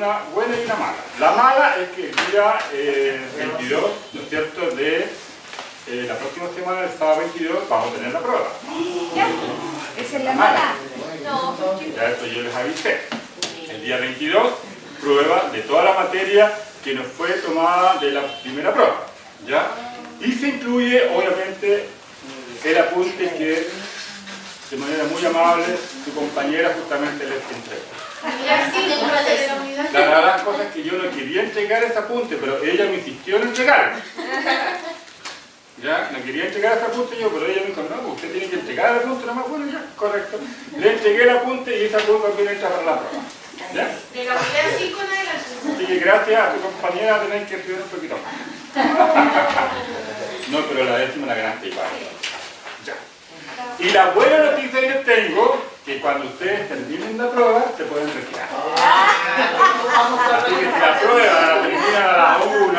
una buena y una mala. La mala es que el día 22, ¿no es cierto?, de la próxima semana, el sábado 22, vamos a tener la prueba. ¿Esa es la mala? No. Ya esto yo les avisé. El día 22, prueba de toda la materia que nos fue tomada de la primera prueba. ¿Ya? Y se incluye, obviamente, el apunte que, de manera muy amable, su compañera justamente les entregó. La gran cosa es que yo no quería entregar ese apunte, pero ella me insistió en entregarlo. ¿Ya? No quería entregar ese apunte yo, pero ella me dijo, no, usted tiene que entregar el apunte nomás. Bueno, ya, correcto. Le entregué el apunte y ese apunte también entra para la prueba. ¿Ya? De la unidad 5 en adelante. Así que gracias a tu compañera tenés que estudiar un poquito más. No, pero la décima la ganaste igual. Ya. Y la buena noticia que les tengo, que cuando ustedes terminen la prueba, se pueden retirar. Así que si la prueba la terminan a la 1,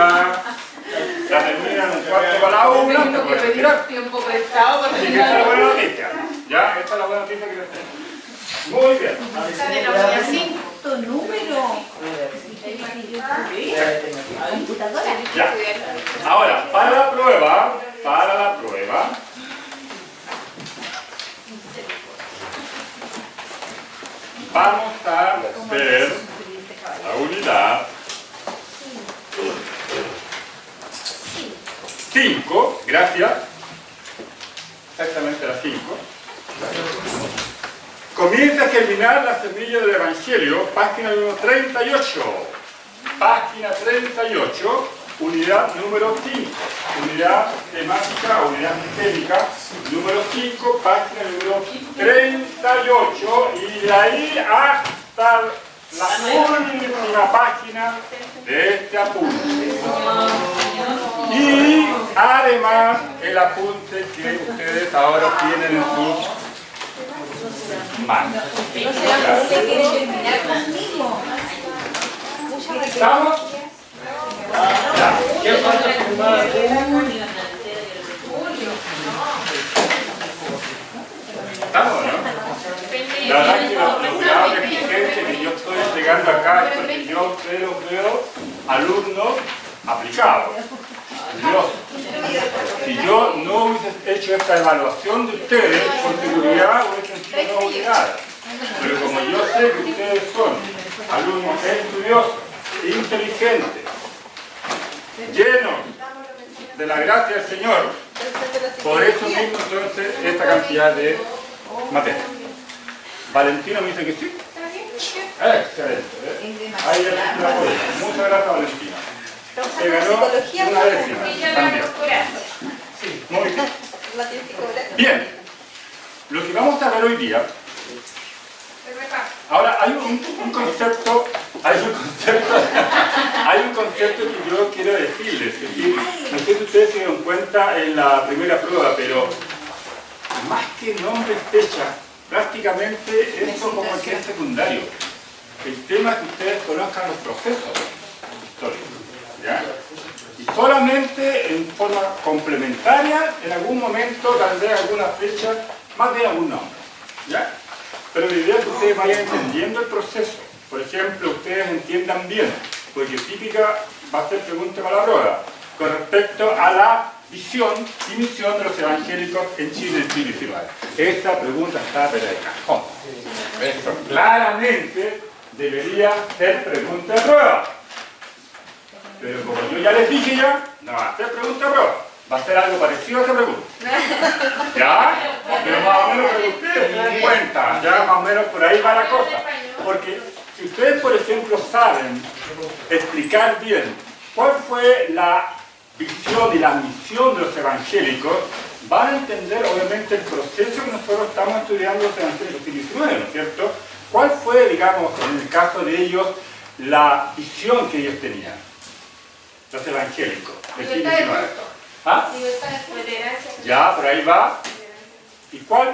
la terminan un cuarto para la 1, se pueden retirar. Tiempo prestado para Así que esta es la buena noticia. ¿Ya? Esta es la buena noticia que les tengo. Muy bien. Esta de la unidad 5. ¿Tu número? ¿Computadora? Ya. Ahora, para la prueba, vamos a ver la unidad 5, gracias, exactamente la 5. Comienza a germinar la semilla del Evangelio, página número 38. Página 38, unidad número 5. Unidad temática, unidad sistémica, número 5, página número 38. Y de ahí hasta la última página de este apunte. Y además el apunte que ustedes ahora tienen en sus manos. ¿Estamos? Ya. ¿Qué falta firmar? ¿Estamos, no? La verdad que los grados de exigencia que yo estoy entregando acá es porque yo veo alumnos aplicados. Si yo no hubiese hecho esta evaluación de ustedes, con seguridad hubiesen sido no obligadas. Pero como yo sé que ustedes son alumnos estudiosos, inteligentes, llenos de la gracia del Señor, por eso mismo entonces esta cantidad de materia. Valentina me dice que sí. Excelente. Ahí es la apoyo. Muchas gracias, Valentina. Se ganó una décima también. Muy bien. Bien. Lo que vamos a ver hoy día. Ahora hay un concepto que yo quiero decirles. Es decir, no sé si ustedes se dieron cuenta en la primera prueba, pero más que nombre y fecha, prácticamente esto como que es secundario. El tema es que ustedes conozcan los procesos históricos. ¿Ya? Y solamente en forma complementaria, en algún momento, tal vez alguna fecha, más bien algún nombre. ¿Ya? Pero la idea es que ustedes vayan entendiendo el proceso. Por ejemplo, ustedes entiendan bien, porque típica va a ser pregunta para la prueba, con respecto a la visión y misión de los evangélicos en Chile en el siglo XIX. Esta pregunta está pero de cajón. Esto claramente debería ser pregunta de prueba. Pero como yo ya les dije no va a ser pregunta de prueba. Va a ser algo parecido a esa pregunta. ¿Ya? Pero más o menos que ustedes se den cuenta. Ya más o menos por ahí va la cosa. Porque si ustedes, por ejemplo, saben explicar bien cuál fue la visión y la misión de los evangélicos, van a entender obviamente el proceso que nosotros estamos estudiando los evangélicos del siglo XIX, ¿no es cierto? ¿Cuál fue, digamos, en el caso de ellos, la visión que ellos tenían? Los evangélicos del siglo XIX. ¿Ah? Ya, por ahí va. ¿Y cuál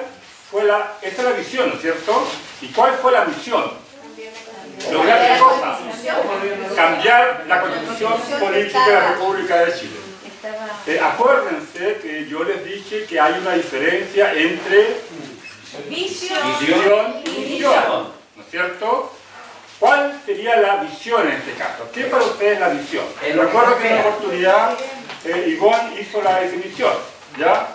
fue esa es la visión, ¿no es cierto? ¿Y cuál fue la misión? ¿Lograr qué cosa? Cambiar la constitución política de la República de Chile. Acuérdense que yo les dije que hay una diferencia entre visión y misión, ¿no es cierto? ¿Cuál sería la visión en este caso? ¿Qué para ustedes es la visión? Recuerdo que en una oportunidad Ivonne hizo la definición, ¿ya?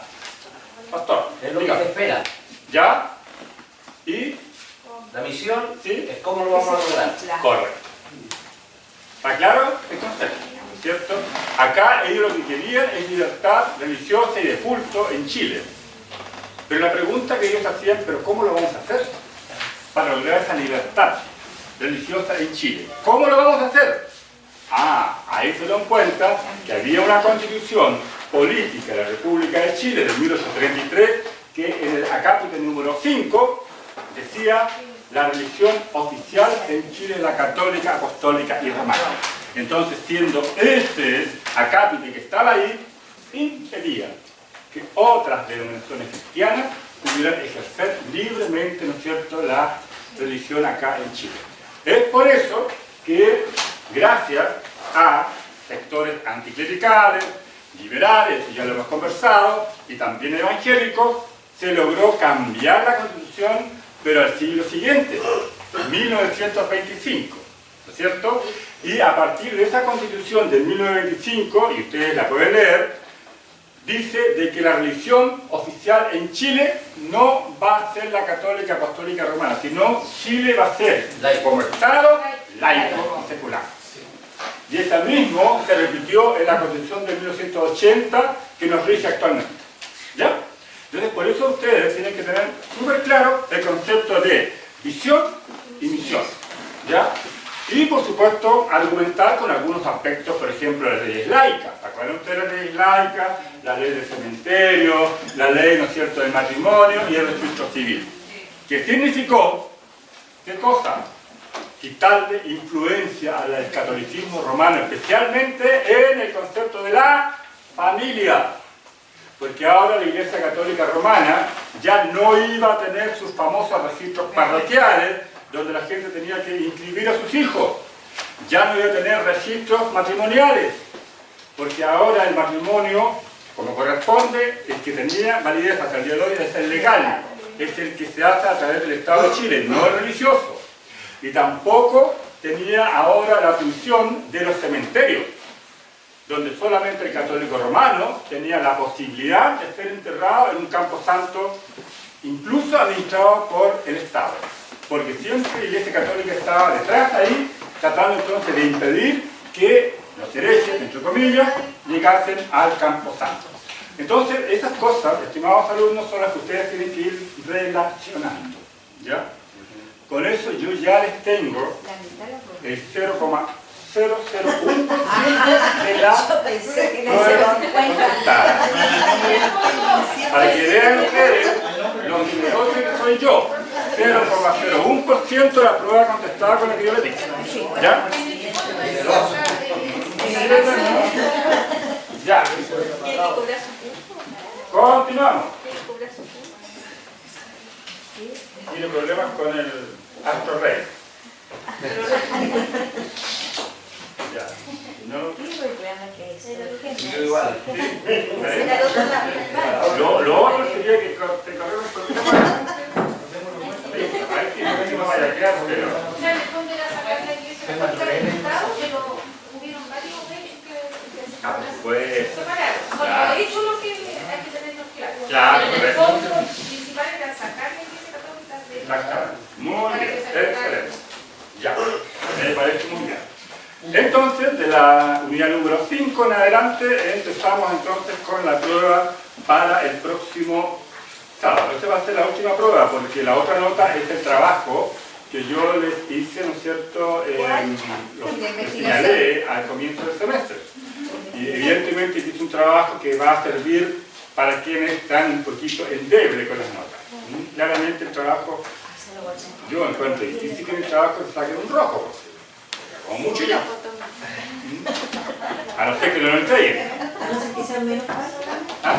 Pastor, Es lo que dígame. se espera. ¿Ya? ¿Y? La misión ¿Sí? es cómo lo vamos a lograr. Correcto. ¿Está claro el concepto? ¿Cierto? Acá ellos lo que querían es libertad religiosa y de culto en Chile. Pero la pregunta que ellos hacían, ¿pero cómo lo vamos a hacer para lograr esa libertad religiosa en Chile? ¿Cómo lo vamos a hacer? Ahí se dan cuenta que había una constitución política de la República de Chile de 1833 que en el acápite número 5 decía la religión oficial en Chile es la católica, apostólica y romana. Entonces, siendo este acápite que estaba ahí, impedía que otras denominaciones cristianas pudieran ejercer libremente, ¿no es cierto?, la religión acá en Chile. Es por eso que, gracias a sectores anticlericales, liberales, y ya lo hemos conversado, y también evangélicos, se logró cambiar la Constitución, pero al siglo siguiente, 1925, ¿no es cierto? Y a partir de esa Constitución de 1925, y ustedes la pueden leer, dice de que la religión oficial en Chile no va a ser la católica, apostólica, romana, sino Chile va a ser, como Estado, laico y secular. Y eso mismo se repitió en la Constitución de 1980 que nos rige actualmente. ¿Ya? Entonces, por eso ustedes tienen que tener súper claro el concepto de visión y misión. ¿Ya? Y, por supuesto, argumentar con algunos aspectos, por ejemplo, las leyes laicas. ¿Se acuerdan ustedes de las leyes laicas? La ley del cementerio, la ley, ¿no es cierto?, del matrimonio y el registro civil. ¿Qué significó? ¿Qué cosa? Quitarle influencia al catolicismo romano, especialmente en el concepto de la familia. Porque ahora la Iglesia Católica Romana ya no iba a tener sus famosos registros parroquiales, donde la gente tenía que inscribir a sus hijos. Ya no iba a tener registros matrimoniales, porque ahora el matrimonio, como corresponde, el que tenía validez hasta el día de hoy es el legal, es el que se hace a través del Estado de Chile, no el religioso. Y tampoco tenía ahora la función de los cementerios, donde solamente el católico romano tenía la posibilidad de ser enterrado en un campo santo, incluso administrado por el Estado. Porque siempre la Iglesia Católica estaba detrás ahí, tratando entonces de impedir que los herejes, entre comillas, llegasen al campo santo. Entonces, esas cosas, estimados alumnos, son las que ustedes tienen que ir relacionando. ¿Ya? Con eso yo ya les tengo el 0,001% de la prueba contestada. Para que vean ustedes los numerosos que soy yo. 0,01% de la prueba contestada con la que yo les dije. ¿Ya? Ya. Continuamos. Tiene problemas con el Astro Rey. Ya. No. Yo igual. Lo otro sería que te corremos con el tema. A ver si no vaya a quedar, pero. O sea, después de la sacar la Iglesia Católica del Estado, pero hubieron varios hechos que Pues. separaron. Porque eso es lo que hay que tenerlo claro. Claro, el correcto. fondo principal era sacar la Iglesia Católica del Estado. Exactamente. Muy bien. Excelente. Ya. Me parece muy bien. Entonces, de la unidad número 5 en adelante, empezamos entonces con la prueba para el próximo sábado. Esta va a ser la última prueba, porque la otra nota es el trabajo que yo les hice, ¿no es cierto?, lo señalé al comienzo del semestre. Y evidentemente hice un trabajo que va a servir para quienes están un poquito endeble con las notas. Claramente el trabajo, yo encuentro difícil que en el trabajo se saque un rojo, como mucho ya. A no ser que no lo entreguen. A no ser que sean menos páginas. ¿Ah?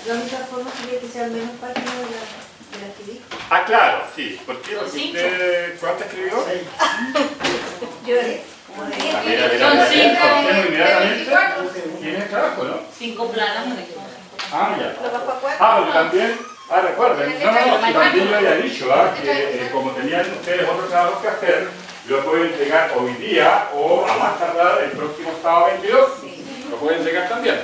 La única forma sería que sean menos páginas de las que dijo. Ah, claro, sí. ¿Por qué? Porque usted, ¿cuánto escribió? Yo como de Ah, mira, Son mira, cinco ¿por qué inmediatamente? 24. Tiene el trabajo, ¿no? 5 planos. Ah, ya. lo bajo a 4. Ah, porque también, recuerden, no, si también yo había dicho que como tenían ustedes otro trabajo que hacer, lo puede entregar hoy día o a más tardar el próximo sábado 22. Lo puede entregar también.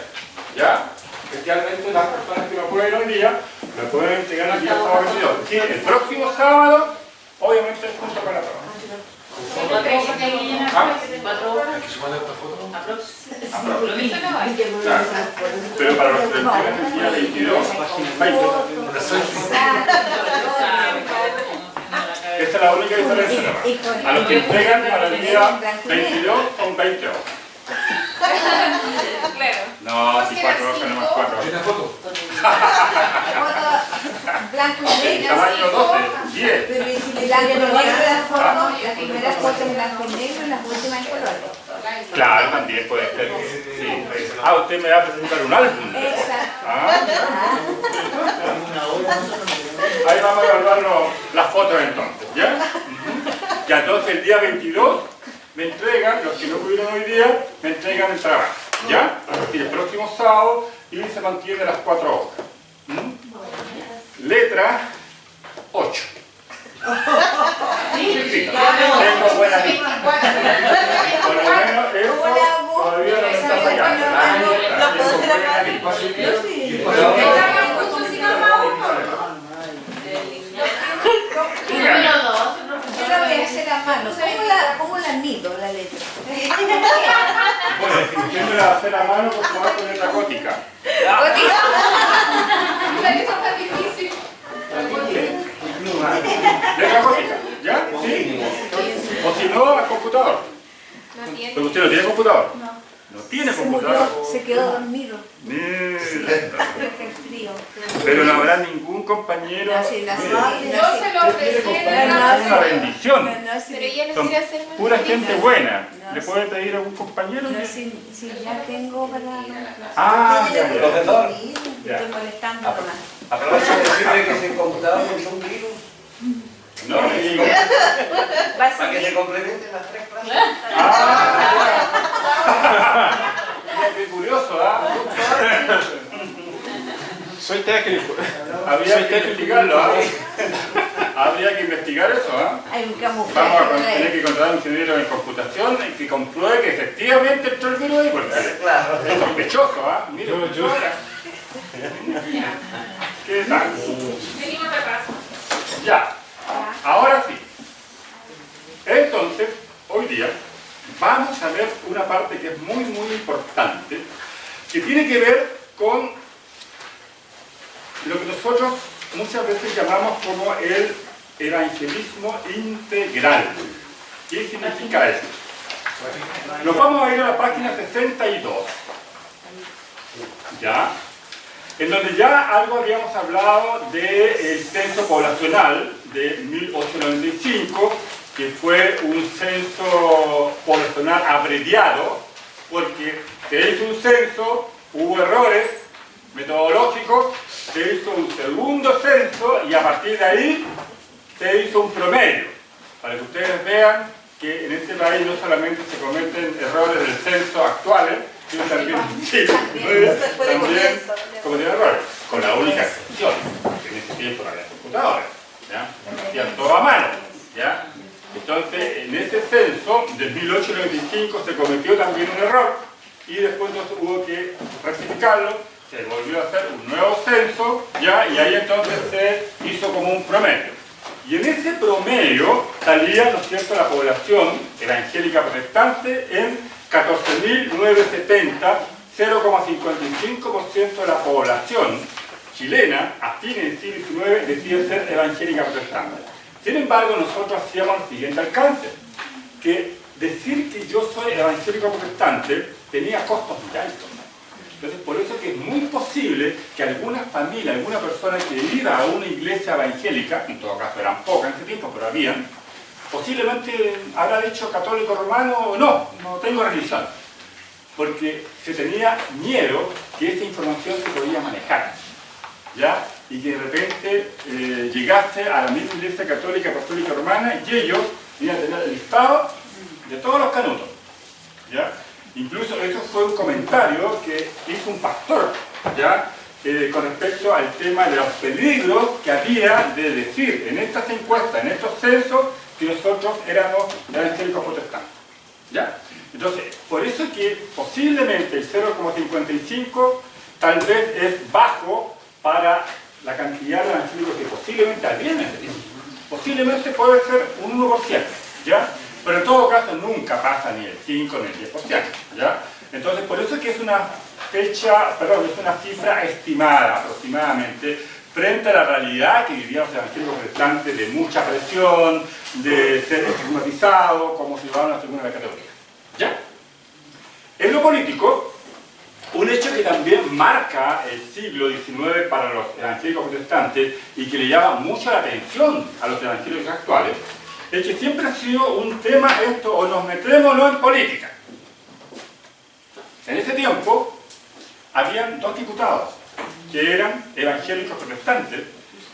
¿Ya? Especialmente las personas que lo pueden hoy día, lo pueden entregar el día sábado 22. Es decir, el próximo sábado, obviamente junto con la prueba. Hay que sumarle esta foto. Claro. Pero para los que entregan el día 22, Una selfie. esta es la única diferencia. ¿No? A los que entregan para el día 22 son 20 horas. No, si 4 hojas, no más 4 ¿Hay una horas. foto? Blanco y El negro. tamaño 12, 10. Pero ¿y si le Blanco y sale negro las lo fotos, las primeras fotos en blanco y negro y las últimas en color. Claro, también puede ser. Sí. Ah, usted me va a presentar un álbum. Exacto. Ah, ahí vamos a evaluar las fotos entonces, ¿ya? Ya entonces el día 22 me entregan, los que no pudieron hoy día, me entregan el trabajo, ¿ya? Y el próximo sábado y se mantiene las 4 hojas. Letra 8. Tengo buena vista. Por lo menos eso todavía no me está fallando. Tengo buena vista. Yo sí. Yo la voy a hacer a mano. ¿Cómo la mido la letra? Bueno, si usted me la va a hacer a mano, por favor, con letra gótica. Letra gótica, ¿ya? ¿Sí? O si no, al computador. Pero usted no tiene computador. No tiene Se murió, computador. se quedó dormido. Mira. Creo que es frío. Pero no habrá ningún compañero. Nací, nací. Mire, Yo se lo ofrecí tiene en compañeros, la es una bendición. pero ella no Son quiere hacerme pura una gente cita. buena. No, ¿Le sí. puede pedir a algún compañero? No, si ya tengo para... Ah, ya, ya. Profesor, Ya. Estoy molestando nomás. aprovecho de decirle que ese computador no es un virus No, y- para que se complementen las 3 clases. Mira, qué curioso, ¿ah? Soy técnico. Habría que investigarlo, ¿ah? Habría que investigar eso, ¿ah? Hay un Vamos camuflaje a por tener ahí. que contratar a un ingeniero en computación que compruebe que efectivamente entró el virus ahí, porque Claro. es sospechoso, ¿ah? Mire, Yo- ¿qué tal? Venimos de paso. Ya, ahora sí. Entonces, hoy día vamos a ver una parte que es muy, muy importante, que tiene que ver con lo que nosotros muchas veces llamamos como el evangelismo integral. ¿Qué significa eso? Nos vamos a ir a la página 62, ¿ya? En donde ya algo habíamos hablado del censo poblacional de 1895, que fue un censo poblacional abreviado, porque se hizo un censo, hubo errores metodológicos, se hizo un segundo censo y a partir de ahí se hizo un promedio, para que ustedes vean que en este país no solamente se cometen errores del censo actuales, sino también, sí, también cometen errores, con la única excepción, que en ese tiempo no había computadores, ¿ya? Hacían todo a mano, ¿ya? Entonces, en ese censo de 1895 se cometió también un error y después hubo que rectificarlo, se volvió a hacer un nuevo censo, ¿ya? Y ahí entonces se hizo como un promedio. Y en ese promedio salía, ¿no es cierto?, la población evangélica protestante en 14.970, 0,55% de la población chilena a fines del siglo XIX decide ser evangélica protestante. Sin embargo, nosotros hacíamos el siguiente alcance, que decir que yo soy evangélico protestante tenía costos muy altos. Entonces, por eso que es muy posible que alguna familia, alguna persona que iba a una iglesia evangélica, en todo caso eran pocas en ese tiempo, pero habían, posiblemente habrá dicho católico romano o no tengo religión, porque se tenía miedo que esa información se podía manejar, ¿ya? Y que de repente llegase a la misma iglesia católica, apostólica romana y ellos iban a tener el listado de todos los canutos, ¿ya? Incluso eso fue un comentario que hizo un pastor, ¿ya? Con respecto al tema de los peligros que había de decir en estas encuestas, en estos censos, si nosotros éramos evangélicos protestantes. ¿Ya? Entonces, por eso que posiblemente el 0,55 tal vez es bajo para la cantidad de evangélicos que posiblemente había en ese tiempo. Posiblemente puede ser un 1%, ¿ya? Pero en todo caso nunca pasa ni el 5 ni el 10%, ¿ya? Entonces, por eso es que es una fecha, perdón, es una cifra estimada aproximadamente frente a la realidad que vivían los evangélicos protestantes de mucha presión, de ser estigmatizados como ciudadanos de segunda categoría, ¿ya? En lo político, un hecho que también marca el siglo XIX para los evangélicos protestantes y que le llama mucho la atención a los evangélicos actuales, es que siempre ha sido un tema esto, o nos metemos o no en política. En ese tiempo, habían dos diputados que eran evangélicos protestantes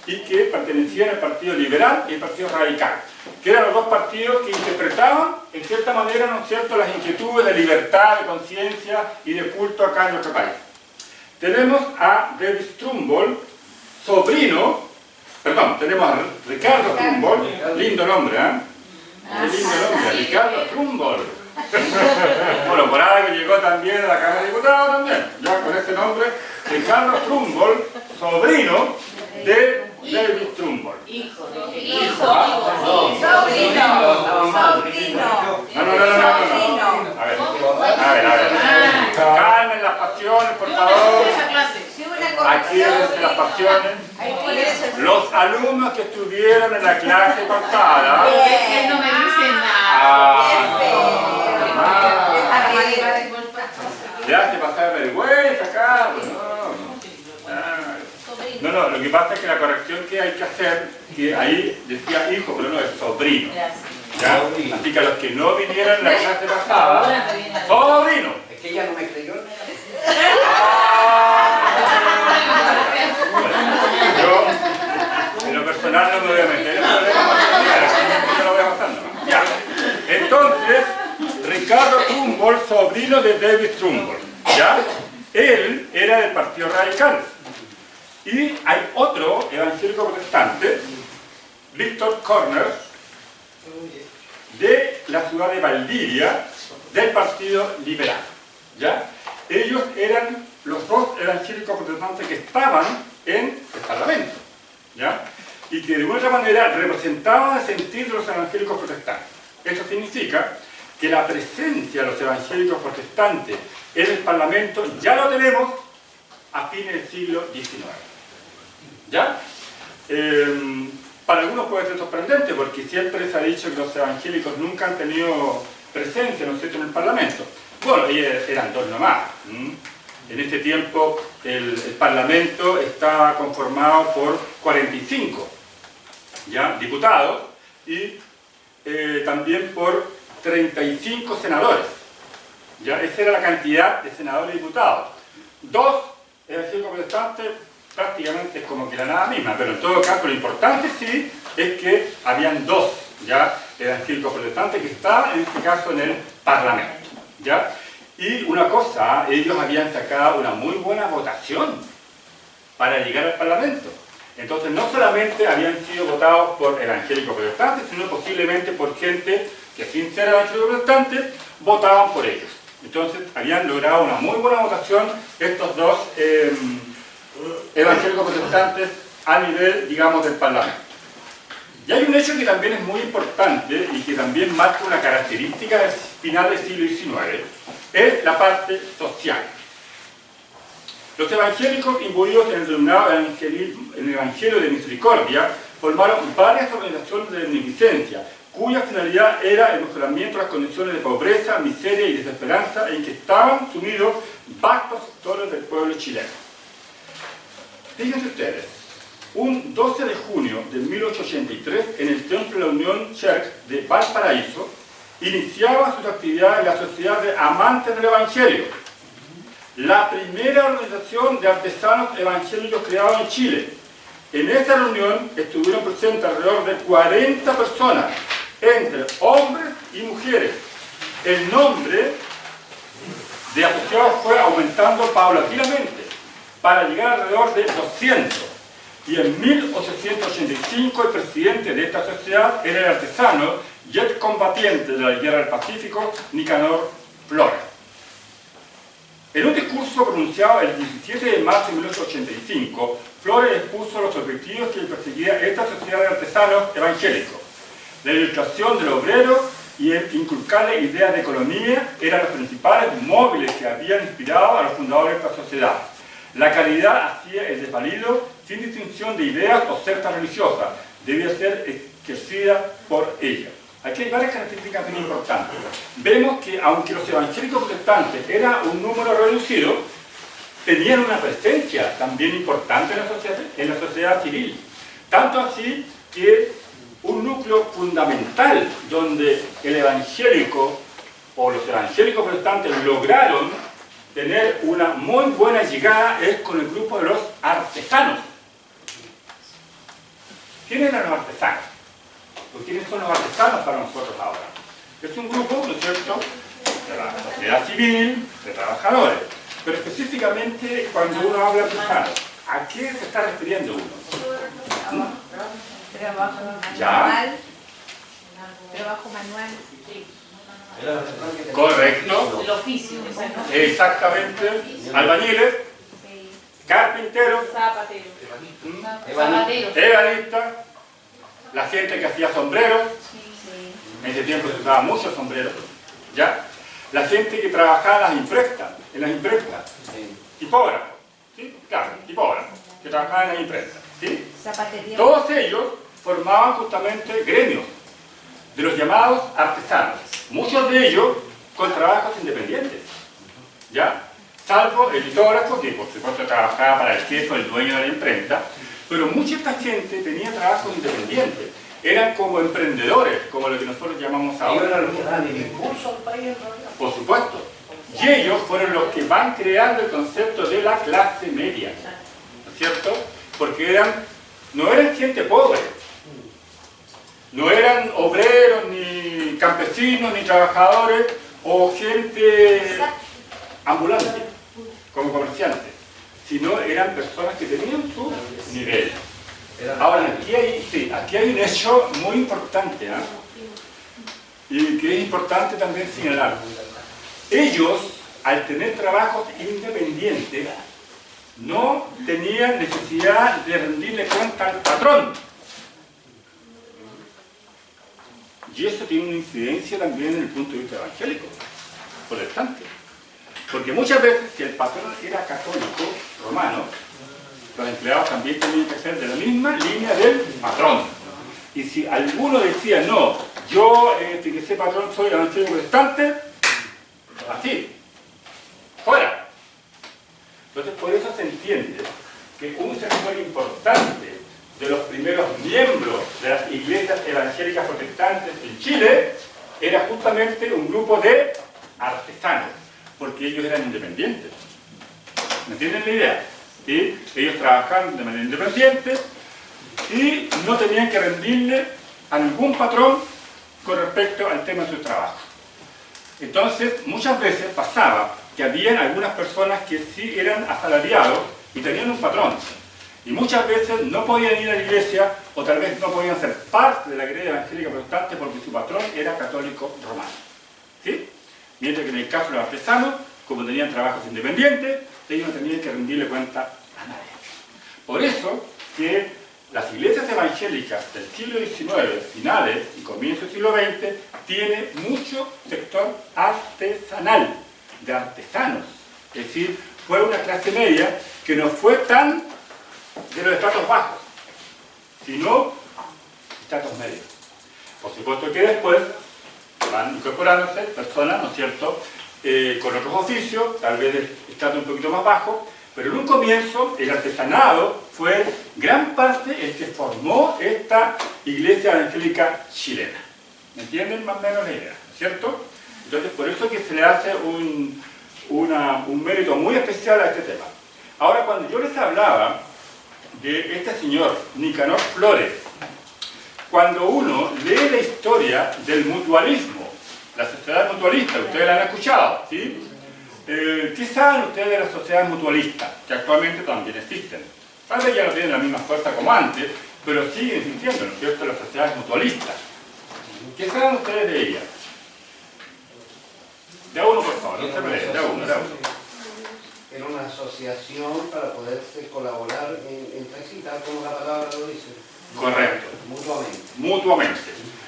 y que pertenecían al Partido Liberal y al Partido Radical, que eran los dos partidos que interpretaban, en cierta manera, ¿no es cierto?, las inquietudes de libertad, de conciencia y de culto acá en nuestro país. Tenemos a David Trumbull, sobrino, perdón, tenemos a Ricardo Trumbull, lindo nombre, ¿eh? Qué lindo nombre, Ricardo Trumbull. Bueno, por algo llegó también a la Cámara de Diputados también, ya con ese nombre, Ricardo Trumbull, sobrino de David Trumbull. Hijo. Sobrino. No. A ver. Calmen las pasiones, por favor. Aquí es las pasiones. Los alumnos que estuvieron en la clase pasada. Él no me dice nada. Ya se pasa vergüenza acá. No, lo que pasa es que la corrección que hay que hacer, que ahí decía hijo, pero no, es sobrino. ¿Ya? Así que a los que no vinieron en la clase pasada, sobrino. Es que ella no me creyó. Yo, en lo personal, no me voy a meter en problemas, yo lo voy pasando. Ya. Entonces, Ricardo Trumbull, sobrino de David Trumbull, ¿ya? Él era del Partido Radical. Y hay otro evangélico protestante, Víctor Corner, de la ciudad de Valdivia, del Partido Liberal, ¿ya? Ellos eran los dos evangélicos protestantes que estaban en el Parlamento, ¿ya? Y que de alguna manera representaban el sentir de los evangélicos protestantes. Eso significa que la presencia de los evangélicos protestantes en el Parlamento ya lo tenemos a fines del siglo XIX. ¿Ya? Para algunos puede ser sorprendente porque siempre se ha dicho que los evangélicos nunca han tenido presencia, ¿no es cierto?, en el Parlamento. Bueno, ellos eran dos nomás. En este tiempo el Parlamento está conformado por 45 ¿ya? Diputados y también por 35 senadores. ¿Ya? Esa era la cantidad de senadores y diputados. Dos evangélicos protestantes prácticamente es como que la nada misma, pero en todo caso lo importante sí es que habían dos ¿ya? Evangélicos protestantes que estaban en este caso en el Parlamento, ¿ya? Y una cosa, ellos habían sacado una muy buena votación para llegar al Parlamento. Entonces no solamente habían sido votados por evangélicos protestantes, sino posiblemente por gente que sin ser evangélicos protestantes votaban por ellos. Entonces habían logrado una muy buena votación estos dos evangélicos protestantes a nivel, digamos, del Parlamento. Y hay un hecho que también es muy importante y que también marca una característica del final del siglo XIX, es la parte social. Los evangélicos imbuidos en el denominado Evangelio de Misericordia formaron varias organizaciones de beneficencia, cuya finalidad era el mejoramiento de las condiciones de pobreza, miseria y desesperanza en que estaban sumidos vastos sectores del pueblo chileno. Fíjense ustedes, un 12 de junio de 1883, en el Templo de la Unión Church de Valparaíso, iniciaba sus actividades la Sociedad de Amantes del Evangelio, la primera organización de artesanos evangélicos creada en Chile. En esa reunión estuvieron presentes alrededor de 40 personas, entre hombres y mujeres. El nombre de asociados fue aumentando paulatinamente, para llegar alrededor de 200. y en 1885 el presidente de esta sociedad era el artesano y excombatiente de la Guerra del Pacífico, Nicanor Flores. En un discurso pronunciado el 17 de marzo de 1885, Flores expuso los objetivos que perseguía esta sociedad de artesanos evangélicos. La ilustración del obrero y el inculcarle ideas de economía eran los principales móviles que habían inspirado a los fundadores de esta sociedad. La caridad hacía el desvalido sin distinción de ideas o sectas religiosas, debía ser ejercida por ella. Aquí hay varias características muy importantes. Vemos que aunque los evangélicos protestantes eran un número reducido, tenían una presencia también importante en la sociedad civil. Tanto así que un núcleo fundamental donde el evangélico o los evangélicos protestantes lograron tener una muy buena llegada es con el grupo de los artesanos. ¿Quiénes eran los artesanos? ¿O quiénes son los artesanos para nosotros ahora? Es un grupo, ¿no es cierto?, de la sociedad civil, de trabajadores. Pero específicamente cuando uno habla de artesanos, ¿a qué se está refiriendo uno? Trabajo ¿Ya? manual. Trabajo manual. Correcto. El oficio. Exactamente. Albañiles, Sí. carpinteros, Zapatero. ebanistas, la gente que hacía sombreros. Sí. En ese tiempo se usaban muchos sombreros. ¿Ya? La gente que trabajaba en las imprestas. Tipógrafos. ¿Sí? Claro, tipógrafos. Que trabajaban en las imprestas. ¿Sí? Zapatería. Todos ellos formaban justamente gremios de los llamados artesanos. Muchos de ellos con trabajos independientes. ¿Ya? Salvo el litógrafo, que por supuesto trabajaba para el jefe, el dueño de la imprenta, pero mucha esta gente tenía trabajos independientes. Eran como emprendedores, como lo que nosotros llamamos ahora. Ellos eran los que daban el impulso al país en realidad. Por supuesto. Y ellos fueron los que van creando el concepto de la clase media. ¿No es cierto? Porque no eran gente pobre. No eran obreros, ni campesinos, ni trabajadores, o gente ambulante, como comerciantes. Sino eran personas que tenían su nivel. Ahora, aquí hay un hecho muy importante, ¿eh? Y que es importante también señalar. Ellos, al tener trabajos independientes, no tenían necesidad de rendirle cuenta al patrón. Y eso tiene una incidencia también en el punto de vista evangélico, protestante. Porque muchas veces, si el patrón era católico, romano, los empleados también tenían que ser de la misma línea del patrón. Y si alguno decía, no, yo, que ese patrón soy evangélico protestante, así, fuera. Entonces, por eso se entiende que un sector importante de los primeros miembros de las iglesias evangélicas protestantes en Chile era justamente un grupo de artesanos, porque ellos eran independientes. ¿Me entienden la idea? ¿Sí? Ellos trabajaban de manera independiente y no tenían que rendirle a ningún patrón con respecto al tema de su trabajo. Entonces, muchas veces pasaba que habían algunas personas que sí eran asalariados y tenían un patrón. Y muchas veces no podían ir a la iglesia o tal vez no podían ser parte de la iglesia evangélica protestante porque su patrón era católico romano. ¿Sí? Mientras que en el caso de los artesanos, como tenían trabajos independientes, ellos no tenían que rendirle cuenta a nadie. Por eso que las iglesias evangélicas del siglo XIX, finales y comienzos del siglo XX, tienen mucho sector artesanal, de artesanos. Es decir, fue una clase media que no fue tan de los estratos bajos, sino estratos medios. Por supuesto que después van incorporándose personas, ¿no es cierto?, con otros oficios, tal vez de estrato un poquito más bajo, pero en un comienzo el artesanado fue gran parte el que formó esta iglesia evangélica chilena. ¿Me entienden más o menos la idea? ¿No es cierto? Entonces, por eso es que se le hace un mérito muy especial a este tema. Ahora, cuando yo les hablaba de este señor, Nicanor Flores, cuando uno lee la historia del mutualismo, la sociedad mutualista, ustedes la han escuchado, ¿sí? ¿Qué saben ustedes de las sociedades mutualistas, que actualmente también existen? Tal vez ya no tienen la misma fuerza como antes, pero siguen existiendo, ¿no es cierto?, las sociedades mutualistas. ¿Qué saben ustedes de ellas? De a uno, por favor, no se peleen, de a uno. Era una asociación para poderse colaborar entre sí, tal como la palabra lo dice. Correcto. Mutuamente. Mutuamente.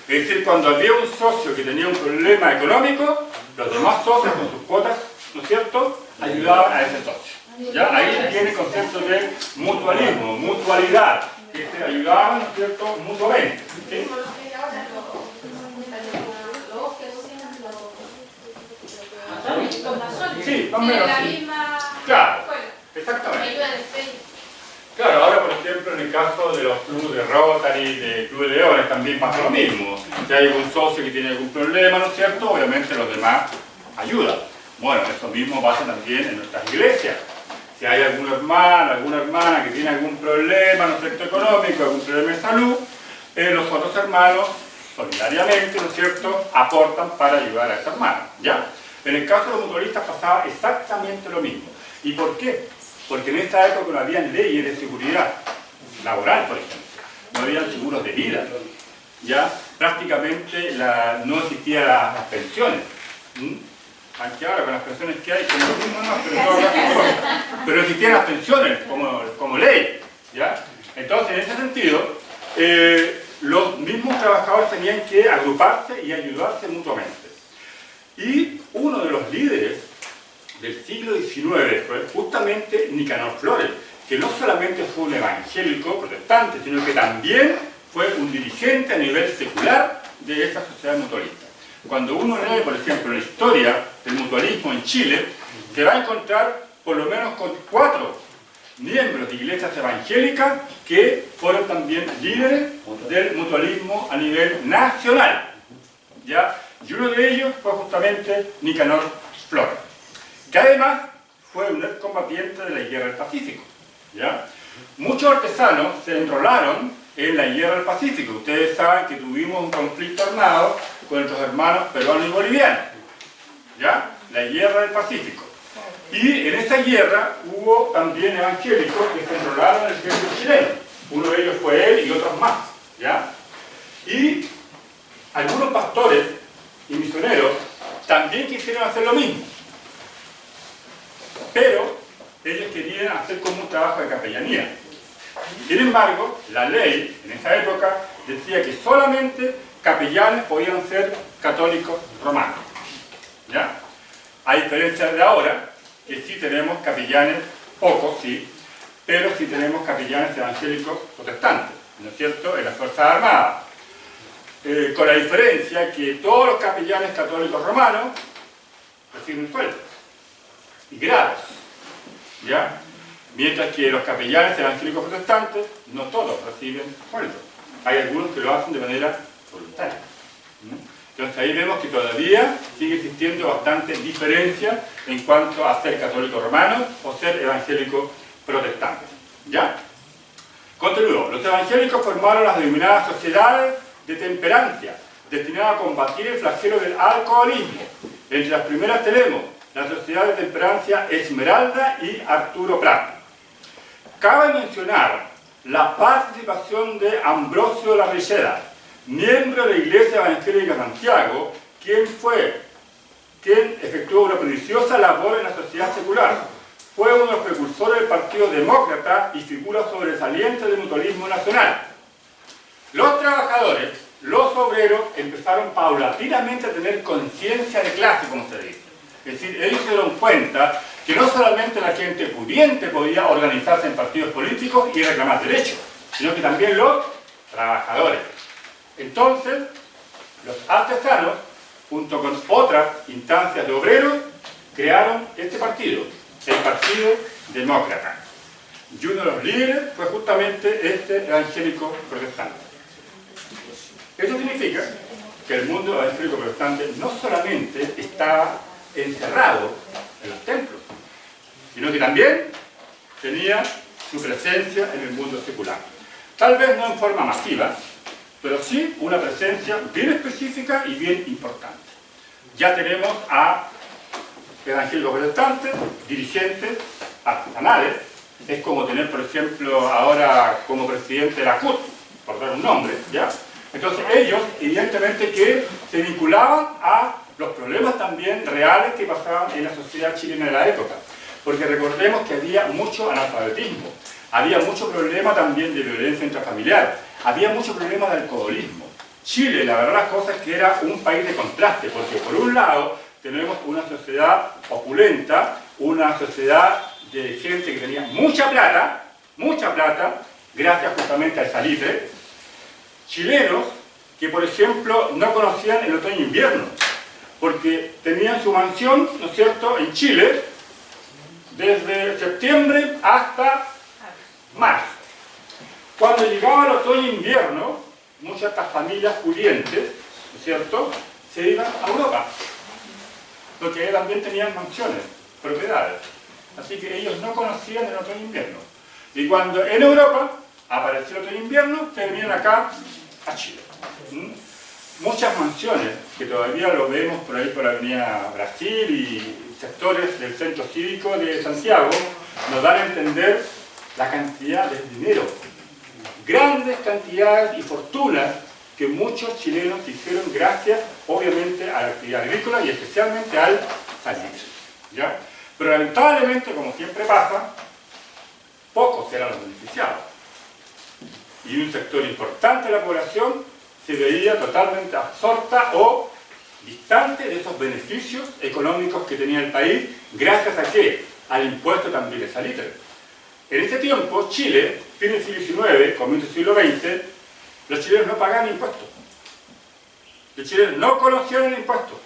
Es decir, cuando había un socio que tenía un problema económico, los demás socios con sus cuotas, ¿no es cierto?, ayudaban a ese socio. ¿Ya? Ahí viene el concepto de mutualismo, mutualidad, que se ayudaban, ¿no es cierto?, mutuamente. ¿Sí? Sí, más o menos. la Sí. misma Claro, escuela. exactamente. Ayuda de fe. Claro, ahora por ejemplo en el caso de los clubes de Rotary, de Club de Leones, también pasa lo mismo. Si hay algún socio que tiene algún problema, ¿no es cierto?, obviamente los demás ayudan. Bueno, eso mismo pasa también en nuestras iglesias. Si hay algún hermano, alguna hermana que tiene algún problema, ¿no es cierto?, económico, algún problema de salud, los otros hermanos solidariamente, ¿no es cierto?, aportan para ayudar a ese hermano, ¿ya? En el caso de los mutualistas pasaba exactamente lo mismo. ¿Y por qué? Porque en esta época no había leyes de seguridad laboral, por ejemplo. No había seguros de vida. Ya prácticamente no existían las pensiones. Aunque ahora con las pensiones que hay, como lo mismo no, pero, no habrá cosa. Pero existían las pensiones como ley. ¿Ya? Entonces, en ese sentido, los mismos trabajadores tenían que agruparse y ayudarse mutuamente. Y uno de los líderes del siglo XIX fue justamente Nicanor Flores, que no solamente fue un evangélico protestante, sino que también fue un dirigente a nivel secular de esta sociedad mutualista. Cuando uno lee, por ejemplo, la historia del mutualismo en Chile, se va a encontrar por lo menos con 4 miembros de iglesias evangélicas que fueron también líderes del mutualismo a nivel nacional. ¿Ya? Y uno de ellos fue justamente Nicanor Flores, que además fue un excombatiente de la Guerra del Pacífico. ¿Ya? Muchos artesanos se enrolaron en la Guerra del Pacífico. Ustedes saben que tuvimos un conflicto armado con nuestros hermanos peruanos y bolivianos. ¿Ya? La Guerra del Pacífico. Y en esa guerra hubo también evangélicos que se enrolaron en el ejército chileno. Uno de ellos fue él y otros más. ¿Ya? Y algunos pastores y misioneros también quisieron hacer lo mismo. Pero ellos querían hacer como un trabajo de capellanía. Sin embargo, la ley en esa época decía que solamente capellanes podían ser católicos romanos. ¿Ya? A diferencia de ahora, que sí tenemos capellanes, pocos sí, pero sí tenemos capellanes evangélicos protestantes, ¿no es cierto?, en las Fuerzas Armadas. Con la diferencia que todos los capellanes católicos romanos reciben sueldo y grados, ¿ya? Mientras que los capellanes evangélicos protestantes no todos reciben sueldo. Hay algunos que lo hacen de manera voluntaria. Entonces ahí vemos que todavía sigue existiendo bastante diferencia en cuanto a ser católico romano o ser evangélico protestante. ¿Ya? Continúo. Los evangélicos formaron las denominadas sociedades de temperancia, destinadas a combatir el flagelo del alcoholismo. Entre las primeras tenemos la Sociedad de Temperancia Esmeralda y Arturo Prat. Cabe mencionar la participación de Ambrosio Larriceda, miembro de la Iglesia Evangélica de Santiago, quien efectuó una prodigiosa labor en la sociedad secular. Fue uno de los precursores del Partido Demócrata y figura sobresaliente del mutualismo nacional. Los trabajadores, los obreros, empezaron paulatinamente a tener conciencia de clase, como se dice. Es decir, ellos se dieron cuenta que no solamente la gente pudiente podía organizarse en partidos políticos y reclamar derechos, sino que también los trabajadores. Entonces, los artesanos, junto con otras instancias de obreros, crearon este partido, el Partido Demócrata. Y uno de los líderes fue justamente este evangélico protestante. Esto significa que el mundo evangélico protestante no solamente estaba encerrado en los templos, sino que también tenía su presencia en el mundo secular. Tal vez no en forma masiva, pero sí una presencia bien específica y bien importante. Ya tenemos a evangélicos protestantes, dirigentes artesanales, Es como tener, por ejemplo, ahora como presidente la CUT, por dar un nombre, ¿ya? Entonces ellos, evidentemente que se vinculaban a los problemas también reales que pasaban en la sociedad chilena de la época. Porque recordemos que había mucho analfabetismo, había mucho problema también de violencia intrafamiliar, había mucho problema de alcoholismo. Chile, la verdad las cosas es que era un país de contraste, porque por un lado tenemos una sociedad opulenta, una sociedad de gente que tenía mucha plata, gracias justamente al salitre, chilenos que por ejemplo no conocían el otoño e invierno, porque tenían su mansión, ¿no es cierto?, en Chile, desde septiembre hasta marzo. Cuando llegaba el otoño e invierno, muchas de estas familias pudientes, ¿no es cierto?, se iban a Europa, porque ellos también tenían mansiones, propiedades. Así que ellos no conocían el otoño e invierno. Y cuando en Europa apareció el otoño e invierno, se venían acá a Chile. Muchas mansiones, que todavía lo vemos por ahí por la avenida Brasil y sectores del centro cívico de Santiago, nos dan a entender la cantidad de dinero, grandes cantidades y fortunas que muchos chilenos hicieron gracias, obviamente, a la actividad agrícola y especialmente al salitre, ¿ya? Pero lamentablemente, como siempre pasa, pocos eran los beneficiados. Y un sector importante de la población se veía totalmente absorta o distante de esos beneficios económicos que tenía el país, gracias a ¿qué? Al impuesto también de salitre. En ese tiempo, Chile, fin del siglo XIX, comienzo del siglo XX, los chilenos no pagaban impuestos. Los chilenos no conocían el impuesto.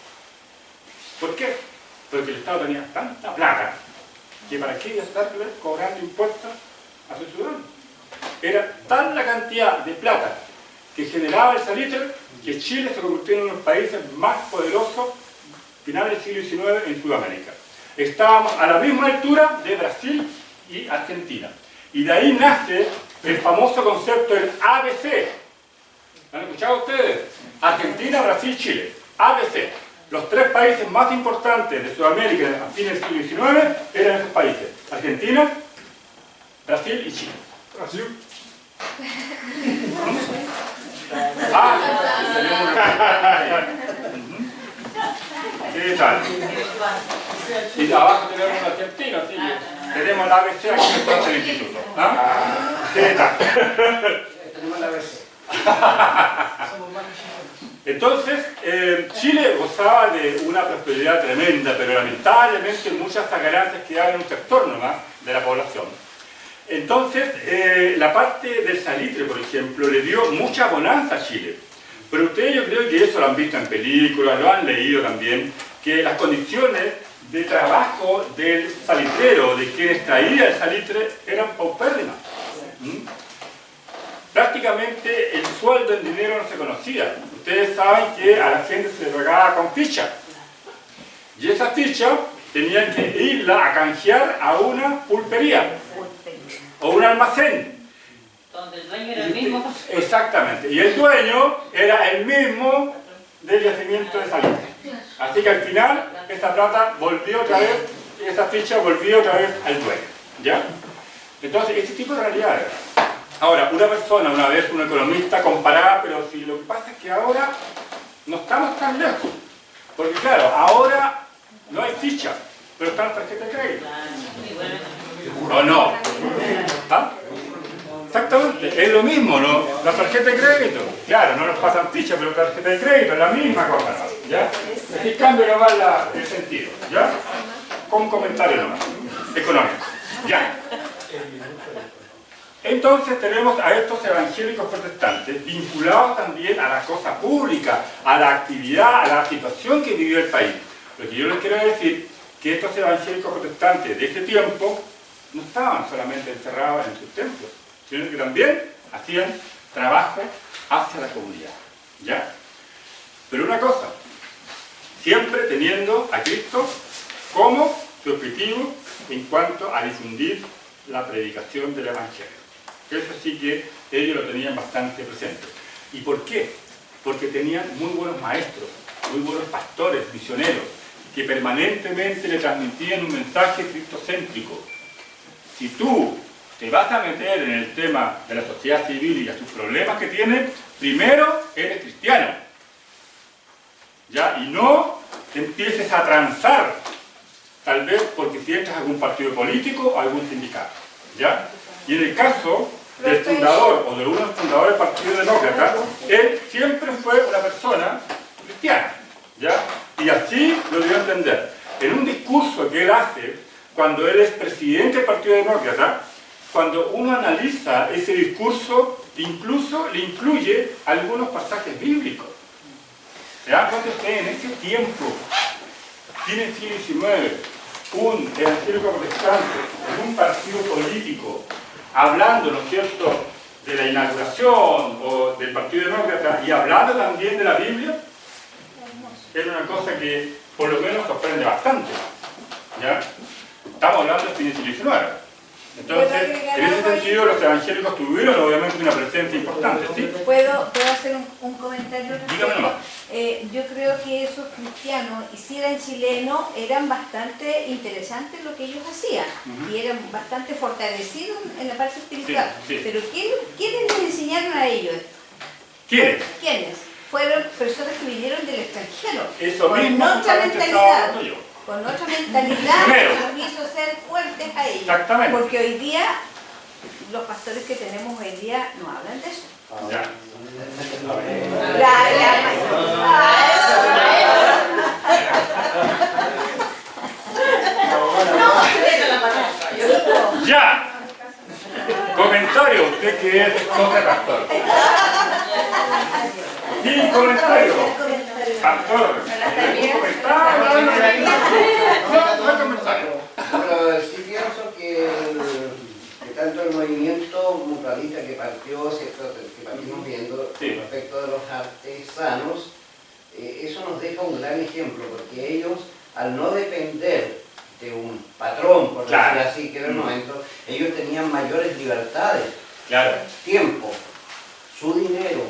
¿Por qué? Porque el Estado tenía tanta plata que para qué iba a estarle cobrando impuestos a sus ciudadanos. Era tal la cantidad de plata que generaba el salitre que Chile se convirtió en uno de los países más poderosos finales del siglo XIX en Sudamérica. Estábamos a la misma altura de Brasil y Argentina. Y de ahí nace el famoso concepto del ABC. ¿Han escuchado ustedes? Argentina, Brasil, Chile. ABC. Los tres países más importantes de Sudamérica a fines del siglo XIX eran esos países. Argentina, Brasil y Chile. Brasil. ¿Qué tal? Y abajo tenemos un argentino, así que tenemos la ABC aquí en el instituto. ¿Qué tal? Tenemos la ABC. Entonces, Chile gozaba de una prosperidad tremenda, pero lamentablemente muchas carencias quedaban en un sector nomás de la población. Entonces, la parte del salitre, por ejemplo, le dio mucha bonanza a Chile. Pero ustedes yo creo que eso lo han visto en películas, lo han leído también, que las condiciones de trabajo del salitrero, de quien extraía el salitre, eran paupérrimas. Prácticamente el sueldo en dinero no se conocía. Ustedes saben que a la gente se le pagaba con ficha. Y esa ficha tenían que irla a canjear a una pulpería o un almacén. Donde el dueño era el mismo. Exactamente. Y el dueño era el mismo del yacimiento de salitre. Así que al final esa plata volvió otra vez, esa ficha volvió otra vez al dueño. ¿Ya? Entonces, ese tipo de realidades. Ahora, una persona, una vez un economista comparaba, pero si lo que pasa es que ahora no estamos tan lejos. Porque claro, ahora no hay ficha, pero están las tarjetas de crédito. ¿O no? ¿Ah? Exactamente, es lo mismo, ¿no? La tarjeta de crédito, claro, no nos pasan ficha, pero la tarjeta de crédito es la misma cosa, ¿no? ¿Ya? Aquí cambia nomás el sentido, ¿ya? Con un comentario nomás, económico, ¿ya? Entonces tenemos a estos evangélicos protestantes vinculados también a la cosa pública, a la actividad, a la situación que vivió el país. Lo que yo les quiero decir que estos evangélicos protestantes de ese tiempo no estaban solamente encerrados en sus templos, sino que también hacían trabajo hacia la comunidad, ¿ya? Pero una cosa, siempre teniendo a Cristo como su objetivo en cuanto a difundir la predicación del Evangelio. Eso sí que ellos lo tenían bastante presente. ¿Y por qué? Porque tenían muy buenos maestros, muy buenos pastores, misioneros, que permanentemente le transmitían un mensaje cristocéntrico. si tú te vas a meter en el tema de la sociedad civil y a sus problemas que tiene, primero eres cristiano, ¿ya? Y no te empieces a transar, tal vez porque si entras a algún partido político o algún sindicato, ¿ya? Y en el caso del fundador o de uno de los fundadores del Partido Demócrata, él siempre fue una persona cristiana, ¿ya? Y así lo dio a entender. En un discurso que él hace, cuando él es presidente del Partido Demócrata, cuando uno analiza ese discurso, incluso le incluye algunos pasajes bíblicos. ¿Se dan cuenta ustedes? En ese tiempo, tiene el siglo XIX, un evangélico protestante en un partido político, hablando, ¿no es cierto?, de la inauguración o del Partido Demócrata y hablando también de la Biblia, es una cosa que por lo menos sorprende bastante, ¿ya? Estamos hablando del siglo XIX. Entonces, en ese sentido, los evangélicos tuvieron obviamente una presencia importante, ¿sí? ¿Puedo hacer un comentario? Dígame nomás. Yo creo que esos cristianos, y si eran chilenos, eran bastante interesantes lo que ellos hacían, y eran bastante fortalecidos en la parte espiritual. Sí, sí. Pero ¿quiénes les enseñaron a ellos? ¿Quiénes? ¿Quiénes? Fueron personas que vinieron del extranjero. Eso con mismo otra justamente estaba mentalidad. hablando yo. Con otra mentalidad Primero. que los hizo ser fuertes a ellos. Exactamente. Porque hoy día, los pastores que tenemos hoy día no hablan de eso. Ya. Ya. Comentario, usted que es esposa de pastor. Sí, comentario. Pastor. Comentario. No comentario. Pero sí pienso que tanto el movimiento mutualista que partió, ¿cierto?, que partimos viendo Sí. respecto de los artesanos, eso nos deja un gran ejemplo, porque ellos, al no depender de un patrón, por Claro. decir así, que era el momento, ellos tenían mayores libertades, Claro. tiempo, su dinero,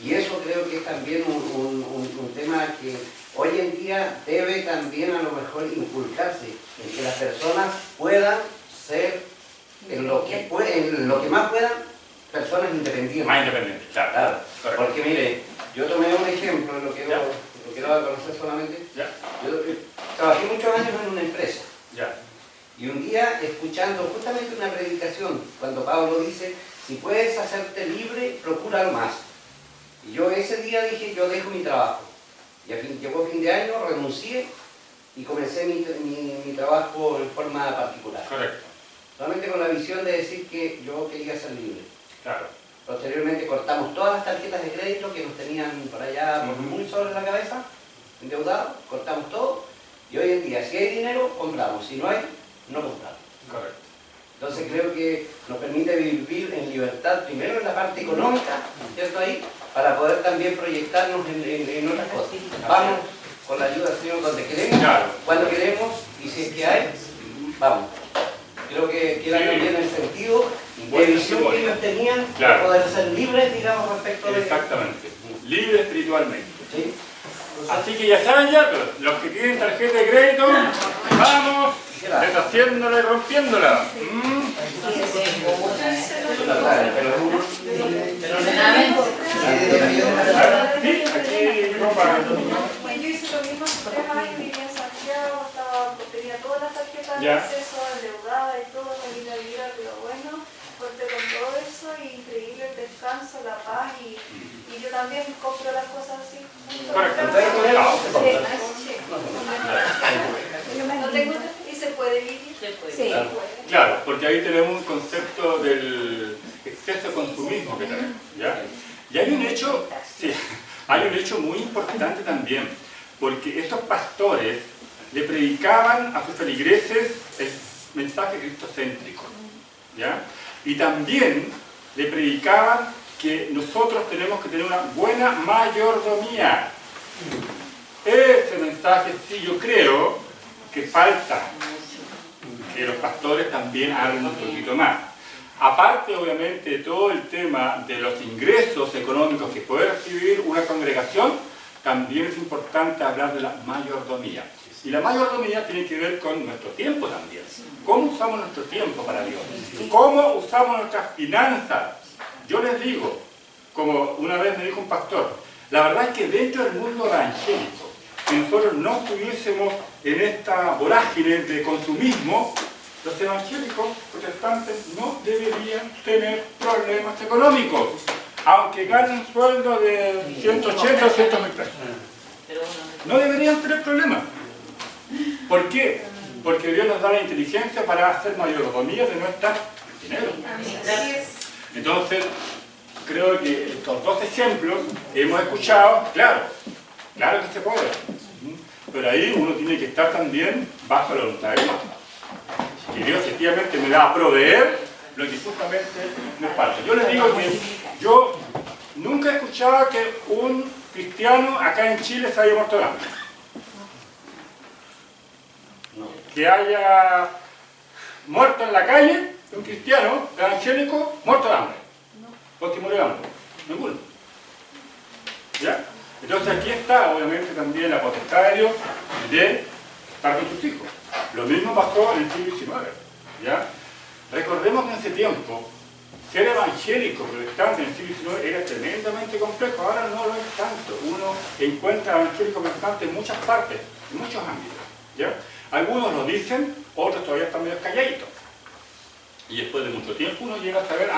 y eso creo que es también un tema que hoy en día debe también a lo mejor inculcarse, en que las personas puedan ser, en lo que más puedan, personas independientes. Más independiente, claro. Claro, Correcto. porque mire, yo tomé un ejemplo, lo quiero conocer solamente. Ya. Yo trabajé muchos años en una empresa. Ya. Y un día, escuchando justamente una predicación, cuando Pablo dice, si puedes hacerte libre, procura más. Y yo ese día dije, yo dejo mi trabajo. Y llegó fin de año, renuncié y comencé mi trabajo en forma particular. Correcto. Solamente con la visión de decir que yo quería ser libre. Claro. Posteriormente cortamos todas las tarjetas de crédito que nos tenían por allá muy sobre la cabeza, endeudados, cortamos todo. Y hoy en día, si hay dinero, compramos. Si no hay, no compramos. Correcto. Entonces creo que nos permite vivir en libertad, primero en la parte económica, ¿cierto? Ahí, para poder también proyectarnos en otras cosas. Vamos con la ayuda del Señor donde queremos, Claro. cuando queremos, y si es que hay, vamos. Creo que era también el sentido de visión que ellos tenían, Claro. de poder ser libres, digamos, respecto de... Exactamente. Libre espiritualmente. ¿Sí? Así que ya saben ya, pues, los que tienen tarjeta de crédito, vamos deshaciéndola y rompiéndola. Sí, aquí ropa. Yo hice lo mismo hace 3 años, vivía en Santiago, tenía todas las tarjetas de Ya. acceso, endeudada y todo, me vine a vivir a Río Bueno, corté con todo eso, y increíble el descanso, la paz, y yo también compro las cosas así. Correcto. No tengo, y se puede vivir. Sí. Claro, porque ahí tenemos un concepto del exceso de consumismo que tenemos, ¿ya? Y hay un hecho, sí, hay un hecho muy importante también, porque estos pastores le predicaban a sus feligreses el mensaje cristocéntrico, ¿ya? Y también le predicaban que nosotros tenemos que tener una buena mayordomía. Ese mensaje sí yo creo que falta que los pastores también hablen un poquito más. Aparte, obviamente, de todo el tema de los ingresos económicos que puede recibir una congregación, también es importante hablar de la mayordomía. Y la mayordomía tiene que ver con nuestro tiempo también. ¿Cómo usamos nuestro tiempo para Dios? ¿Cómo usamos nuestras finanzas? Yo les digo, como una vez me dijo un pastor, la verdad es que dentro del mundo evangélico, si nosotros no estuviésemos en esta vorágine de consumismo, los evangélicos protestantes no deberían tener problemas económicos, aunque ganen un sueldo de 180 o 200 mil pesos. No deberían tener problemas. ¿Por qué? Porque Dios nos da la inteligencia para hacer mayordomía de nuestro dinero. Entonces, creo que estos dos ejemplos que hemos escuchado, claro que se puede. Pero ahí uno tiene que estar también bajo la voluntad de Dios. Y Dios efectivamente me da a proveer lo que justamente me falta. Yo les digo que yo nunca he escuchado que un cristiano acá en Chile se haya muerto de hambre. Que haya muerto en la calle un cristiano evangélico muerto de hambre. Porque murió de hambre. Ninguno. ¿Ya? Entonces aquí está obviamente también la potestad de Dios de estar con sus hijos. Lo mismo pasó en el siglo XIX. ¿Ya? Recordemos que en ese tiempo ser evangélico protestante en el siglo XIX era tremendamente complejo. Ahora no lo es tanto. Uno encuentra evangélicos protestantes en muchas partes, en muchos ámbitos. ¿Ya? Algunos lo dicen, otros todavía están medio calladitos. Y después de mucho tiempo uno llega a saber,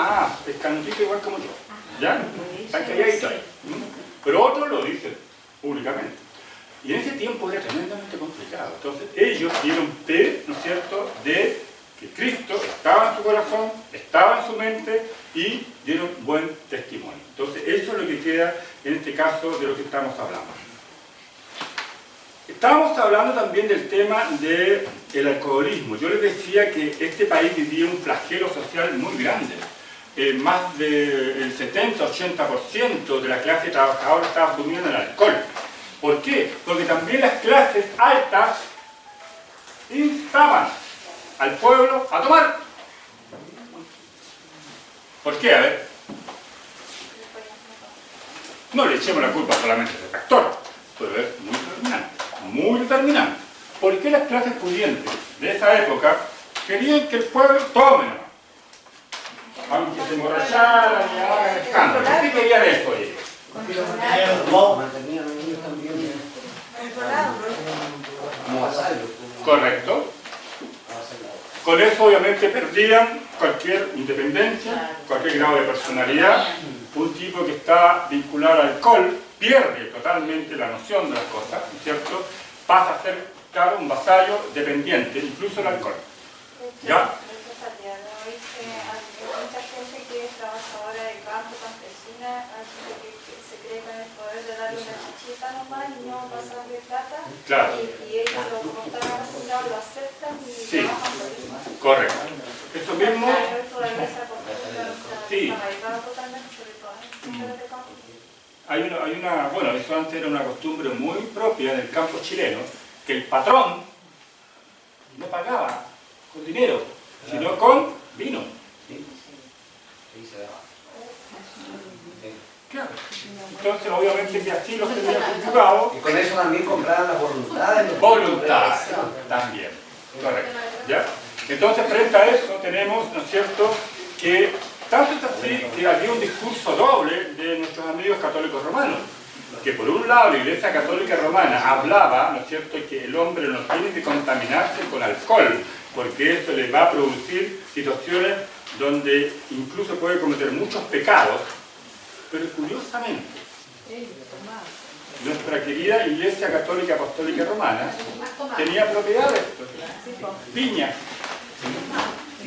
es canutito igual como yo. ¿Ya? Están calladitos ahí. Pero otros lo dicen públicamente. Y en ese tiempo era tremendamente complicado. Entonces ellos dieron fe, ¿no es cierto?, de que Cristo estaba en su corazón, estaba en su mente y dieron buen testimonio. Entonces eso es lo que queda en este caso de lo que estamos hablando. Estábamos hablando también del tema del alcoholismo. Yo les decía que este país vivía un flagelo social muy grande. Más del 70-80% de la clase trabajadora estaba consumiendo el alcohol. ¿Por qué? Porque también las clases altas instaban al pueblo a tomar. ¿Por qué? A ver. No le echemos la culpa solamente al factor, pero es muy determinante. Muy determinante. ¿Por qué las clases pudientes de esa época querían que el pueblo tome? Aunque se emborracharan y hagan escándalo. ¿Por qué querían eso ellos? Mantenían a los niños también como vasallos. Correcto. Con eso obviamente perdían cualquier independencia, cualquier grado de personalidad. Un tipo que está vinculado al alcohol pierde totalmente la noción de las cosas, ¿no es cierto? Pasa a ser, claro, un vasallo dependiente, incluso del alcohol. ¿Ya? Hay mucha gente que es trabajadora de campo, campesina, que se cree con el poder de darle una chichita nomás y no pasarle plata. Claro. Y ellos, como están acostumbrados, lo aceptan y Sí. trabajan por eso. Correcto. Esto mismo. Todavía esa costumbre no Sí. se ha arraigado totalmente, sobre todo en sectores de campo. Bueno, eso antes era una costumbre muy propia del campo chileno, que el patrón no pagaba con dinero, sino con vino. Sí. Sí, se daba. Claro. Entonces, obviamente que así los tenían juzgados. Y con eso también compraban las voluntades. Voluntad también. Correcto. ¿Ya? Entonces, frente a eso tenemos, ¿no es cierto?, que tanto es así que había un discurso doble de nuestros amigos católicos romanos. Que por un lado la Iglesia Católica Romana hablaba, ¿no es cierto?, que el hombre no tiene que contaminarse con alcohol, porque eso le va a producir situaciones donde incluso puede cometer muchos pecados. Pero curiosamente, nuestra querida Iglesia Católica Apostólica Romana tenía propiedades, viñas,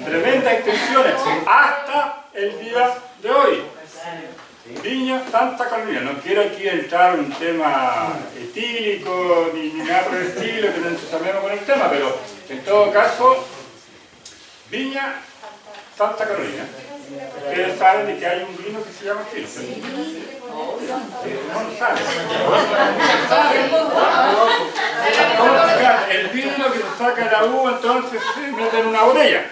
tremendas extensiones, hasta el día de hoy. Viña Santa Carolina. No quiero aquí entrar en un tema etílico ni nada por el estilo, que no entusiasmemos con el tema, pero en todo caso, Viña Santa Carolina. Ustedes saben de que hay un vino que se llama así, ¿no? El vino que se saca de la uva, entonces se mete en una botella.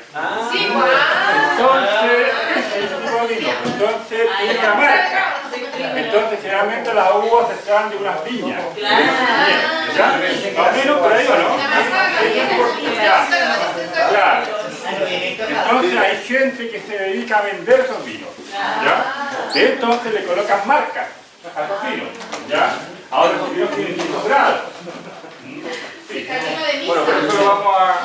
Entonces, ese tipo de vino, entonces tiene una marca. Entonces, generalmente las uvas se extraen de unas viñas. ¿Ya? Más o menos por ahí, ¿o no? Ya. Claro. Entonces hay gente que se dedica a vender esos vinos. ¿Ya? Entonces le colocan marcas a esos vinos. ¿Ya? Ahora los vinos tienen distintos grados. Sí. Bueno, pero eso lo vamos a...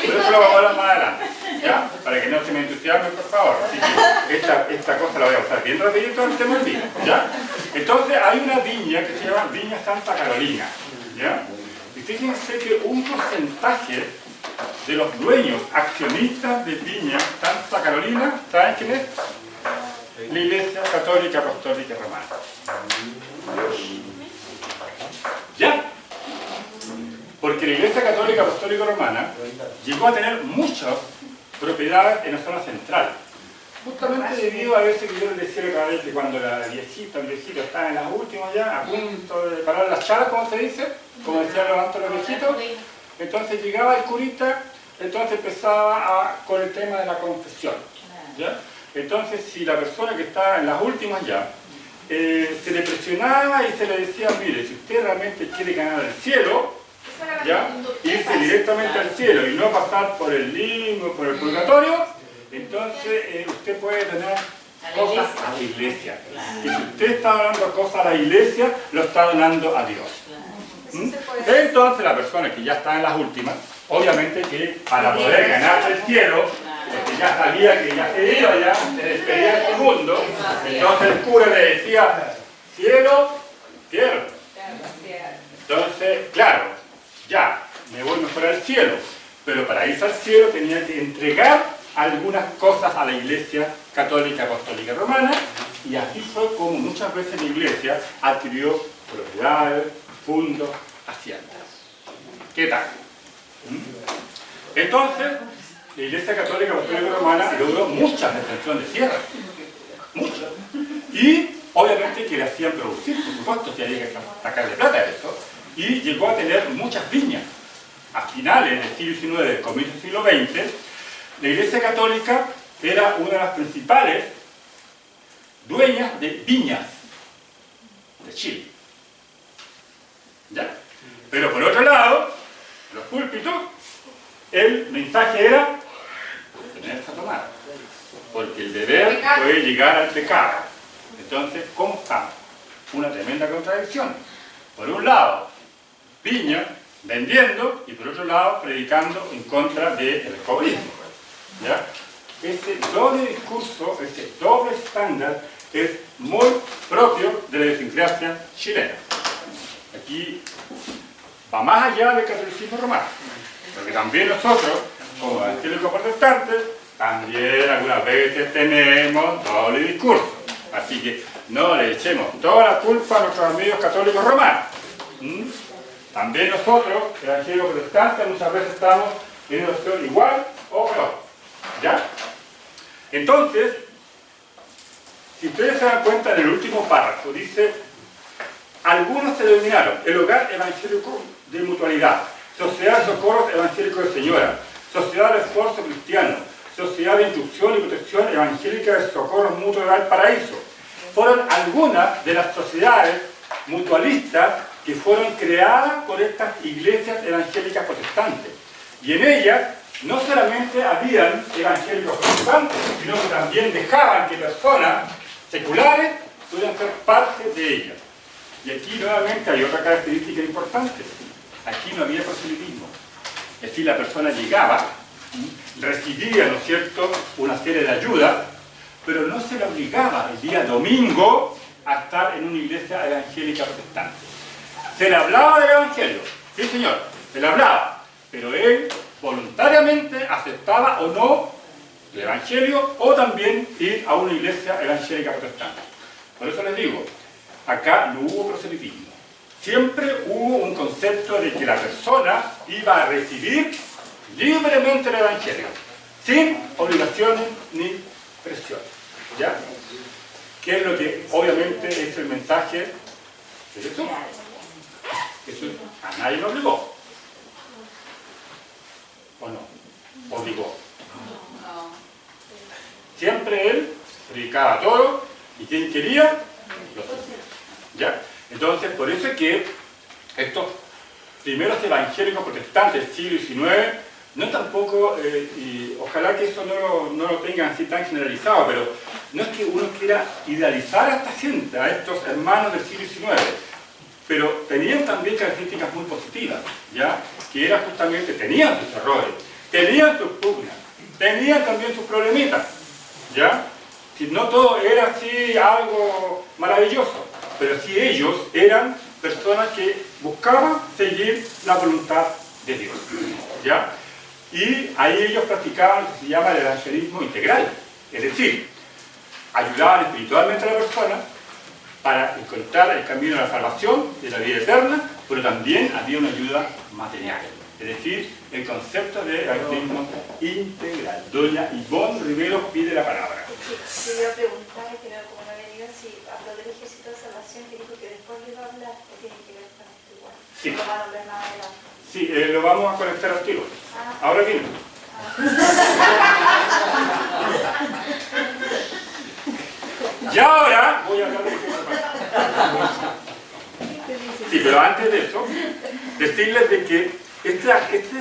Pero eso lo vamos a hablar más adelante, ¿ya? Para que no se me entusiasmen, por favor. Así que esta cosa la voy a usar bien rapidito en el tema del vino, ¿ya? Entonces hay una viña que se llama Viña Santa Carolina, ¿ya? Y fíjense que un porcentaje de los dueños accionistas de Viña Santa Carolina, ¿saben quién es? La Iglesia Católica Apostólica Romana. ¿Ya? Porque la Iglesia Católica Apostólica Romana llegó a tener muchas propiedades en la zona central. Justamente debido a eso que yo les decía cada vez que cuando el viejito estaba en las últimas ya, a punto de parar las chalas, como se dice, como decían los viejitos, entonces llegaba el curita, entonces empezaba con el tema de la confesión. ¿Ya? Entonces, si la persona que estaba en las últimas ya, se le presionaba y se le decía, mire, si usted realmente quiere ganar el cielo, ¿ya? Irse directamente al cielo y no pasar por el limbo, por el purgatorio, entonces usted puede tener cosas a la iglesia. Y si usted está donando cosas a la iglesia, lo está donando a Dios. Entonces la persona que ya está en las últimas, obviamente que para poder ganarse el cielo, porque ya sabía que ya se iba, ya se despedía de este mundo, entonces el cura le decía, cielo, cielo. Entonces, claro, ya, me voy mejor al cielo, pero para irse al cielo tenía que entregar algunas cosas a la Iglesia Católica Apostólica Romana, y así fue como muchas veces la Iglesia adquirió propiedades, fundos, haciendas. ¿Qué tal? Entonces, la Iglesia Católica Apostólica Romana logró muchas extensiones de tierra, muchas, y obviamente que le hacían producir, por supuesto, que había que sacarle plata de esto, y llegó a tener muchas viñas. A finales del siglo XIX, comienzo del siglo XX, la Iglesia Católica era una de las principales dueñas de viñas de Chile. ¿Ya? Pero por otro lado, en los púlpitos, el mensaje era tenerse a tomar, porque el beber puede llegar al pecado. Entonces, ¿cómo estamos? Una tremenda contradicción. Por un lado, viña, vendiendo, y por otro lado, predicando en contra del alcoholismo. ¿Ya? Ese doble discurso, ese doble estándar, es muy propio de la idiosincrasia chilena. Aquí va más allá del catolicismo romano, porque también nosotros, como evangélicos protestantes, también algunas veces tenemos doble discurso. Así que no le echemos toda la culpa a nuestros amigos católicos romanos. También nosotros, evangélicos protestantes, muchas veces estamos en una situación igual o peor. ¿Ya? Entonces, si ustedes se dan cuenta, en el último párrafo dice: algunos se denominaron el hogar evangélico de mutualidad, sociedad de socorros evangélico de señora, sociedad de esfuerzo cristiano, sociedad de instrucción y protección evangélica de socorros mutuos de Valparaíso. Fueron algunas de las sociedades mutualistas que fueron creadas por estas iglesias evangélicas protestantes. Y en ellas no solamente habían evangélicos protestantes, sino que también dejaban que personas seculares pudieran ser parte de ellas. Y aquí nuevamente hay otra característica importante. Aquí no había proselitismo. Es decir, la persona llegaba, recibía, ¿no es cierto?, una serie de ayudas, pero no se le obligaba el día domingo a estar en una iglesia evangélica protestante. Se le hablaba del evangelio, sí señor, se le hablaba, pero él voluntariamente aceptaba o no el evangelio, o también ir a una iglesia evangélica protestante. Por eso les digo, acá no hubo proselitismo. Siempre hubo un concepto de que la persona iba a recibir libremente el evangelio, sin obligaciones ni presiones. ¿Ya? ¿Qué es lo que obviamente es el mensaje de Jesús? Jesús a nadie lo obligó. ¿O no? Obligó. Siempre Él se dedicaba a todo, y quien quería, lo hacía. ¿Ya? Entonces, por eso es que estos primeros evangélicos protestantes del siglo XIX, no tampoco, y ojalá que eso no lo tengan así tan generalizado, pero no es que uno quiera idealizar a esta gente, a estos hermanos del siglo XIX, pero tenían también características muy positivas, ¿ya? Que era justamente, tenían sus errores, tenían sus pugnas, tenían también sus problemitas, ¿ya? Si no todo era así algo maravilloso, pero sí ellos eran personas que buscaban seguir la voluntad de Dios, ¿ya? Y ahí ellos practicaban lo que se llama el evangelismo integral, es decir, ayudaban espiritualmente a la persona para encontrar el camino de la salvación, de la vida eterna, pero también había una ayuda material, es decir, el concepto de evangelismo integral. Doña Ivonne Rivero pide la palabra. Sí, yo preguntaba, que no, como no había ido, si habló del ejército de salvación, que dijo que después le iba a hablar, que tiene que ver con esto igual. Sí. Lo van a hablar más adelante. Sí, lo vamos a conectar al tiro. Ahora viene. Y ahora voy a hablar de sí, pero antes de eso, decirles de que este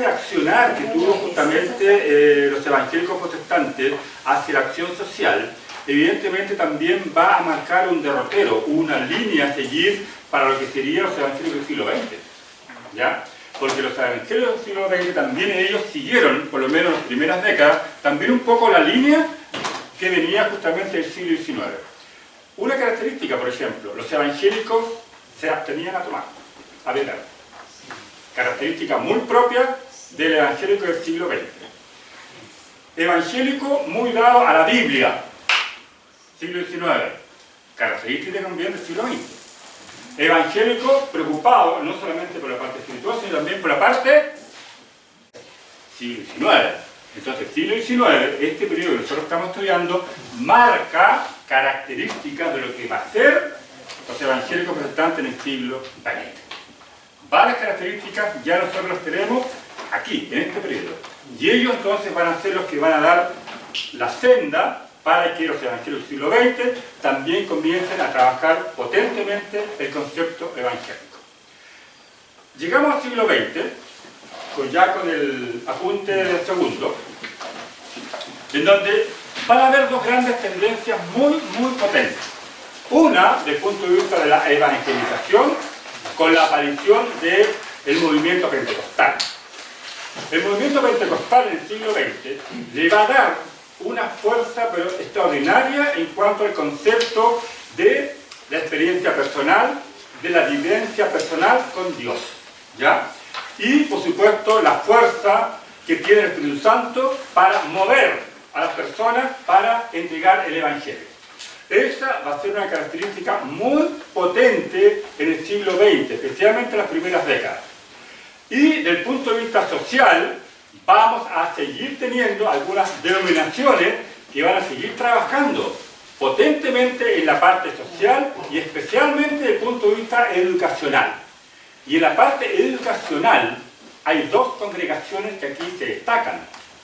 accionar que tuvo justamente los evangélicos protestantes hacia la acción social, evidentemente también va a marcar un derrotero, una línea a seguir para lo que serían los evangélicos del siglo XX. ¿Ya? Porque los evangélicos del siglo XX también ellos siguieron, por lo menos en las primeras décadas, también un poco la línea que venía justamente del siglo XIX. Una característica, por ejemplo, los evangélicos se abstenían a tomar, a beber. Característica muy propia del evangélico del siglo XX. Evangélico muy dado a la Biblia, siglo XIX. Característica también del siglo XX. Evangélico preocupado no solamente por la parte espiritual, sino también por la parte siglo XIX. Entonces, siglo XIX, este periodo que nosotros estamos estudiando, marca características de lo que va a ser los evangélicos protestantes en el siglo XX. Varias características ya nosotros las tenemos aquí, en este periodo. Y ellos entonces van a ser los que van a dar la senda para que los evangélicos del siglo XX también comiencen a trabajar potentemente el concepto evangélico. Llegamos al siglo XX, ya con el apunte segundo, en donde van a haber dos grandes tendencias muy potentes. Una, desde el punto de vista de la evangelización, con la aparición del movimiento pentecostal. El movimiento pentecostal en el siglo XX le va a dar una fuerza pero extraordinaria en cuanto al concepto de la experiencia personal, de la vivencia personal con Dios, ¿ya? Y, por supuesto, la fuerza que tiene el Espíritu Santo para mover a las personas para entregar el Evangelio. Esa va a ser una característica muy potente en el siglo XX, especialmente en las primeras décadas. Y, desde el punto de vista social, vamos a seguir teniendo algunas denominaciones que van a seguir trabajando potentemente en la parte social y especialmente desde el punto de vista educacional. Y en la parte educacional hay dos congregaciones que aquí se destacan,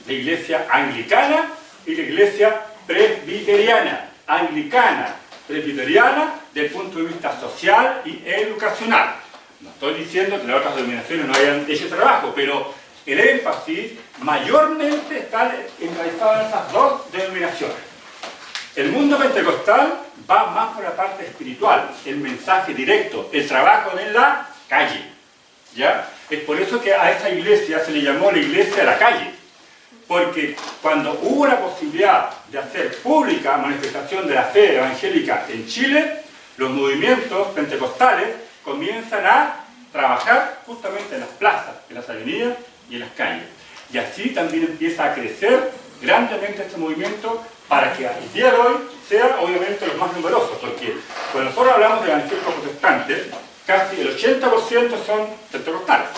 la iglesia anglicana y la iglesia presbiteriana. Anglicana, presbiteriana, desde el punto de vista social y educacional. No estoy diciendo que las otras denominaciones no hayan hecho trabajo, pero el énfasis mayormente está enraizado en estas dos denominaciones. El mundo pentecostal va más por la parte espiritual, el mensaje directo, el trabajo en la calle, ¿ya? Es por eso que a esa iglesia se le llamó la iglesia de la calle, porque cuando hubo la posibilidad de hacer pública manifestación de la fe evangélica en Chile, los movimientos pentecostales comienzan a trabajar justamente en las plazas, en las avenidas y en las calles. Y así también empieza a crecer grandemente este movimiento para que el día de hoy sea obviamente los más numerosos, porque cuando nosotros hablamos de evangélicos protestantes, casi el 80% son pentecostales,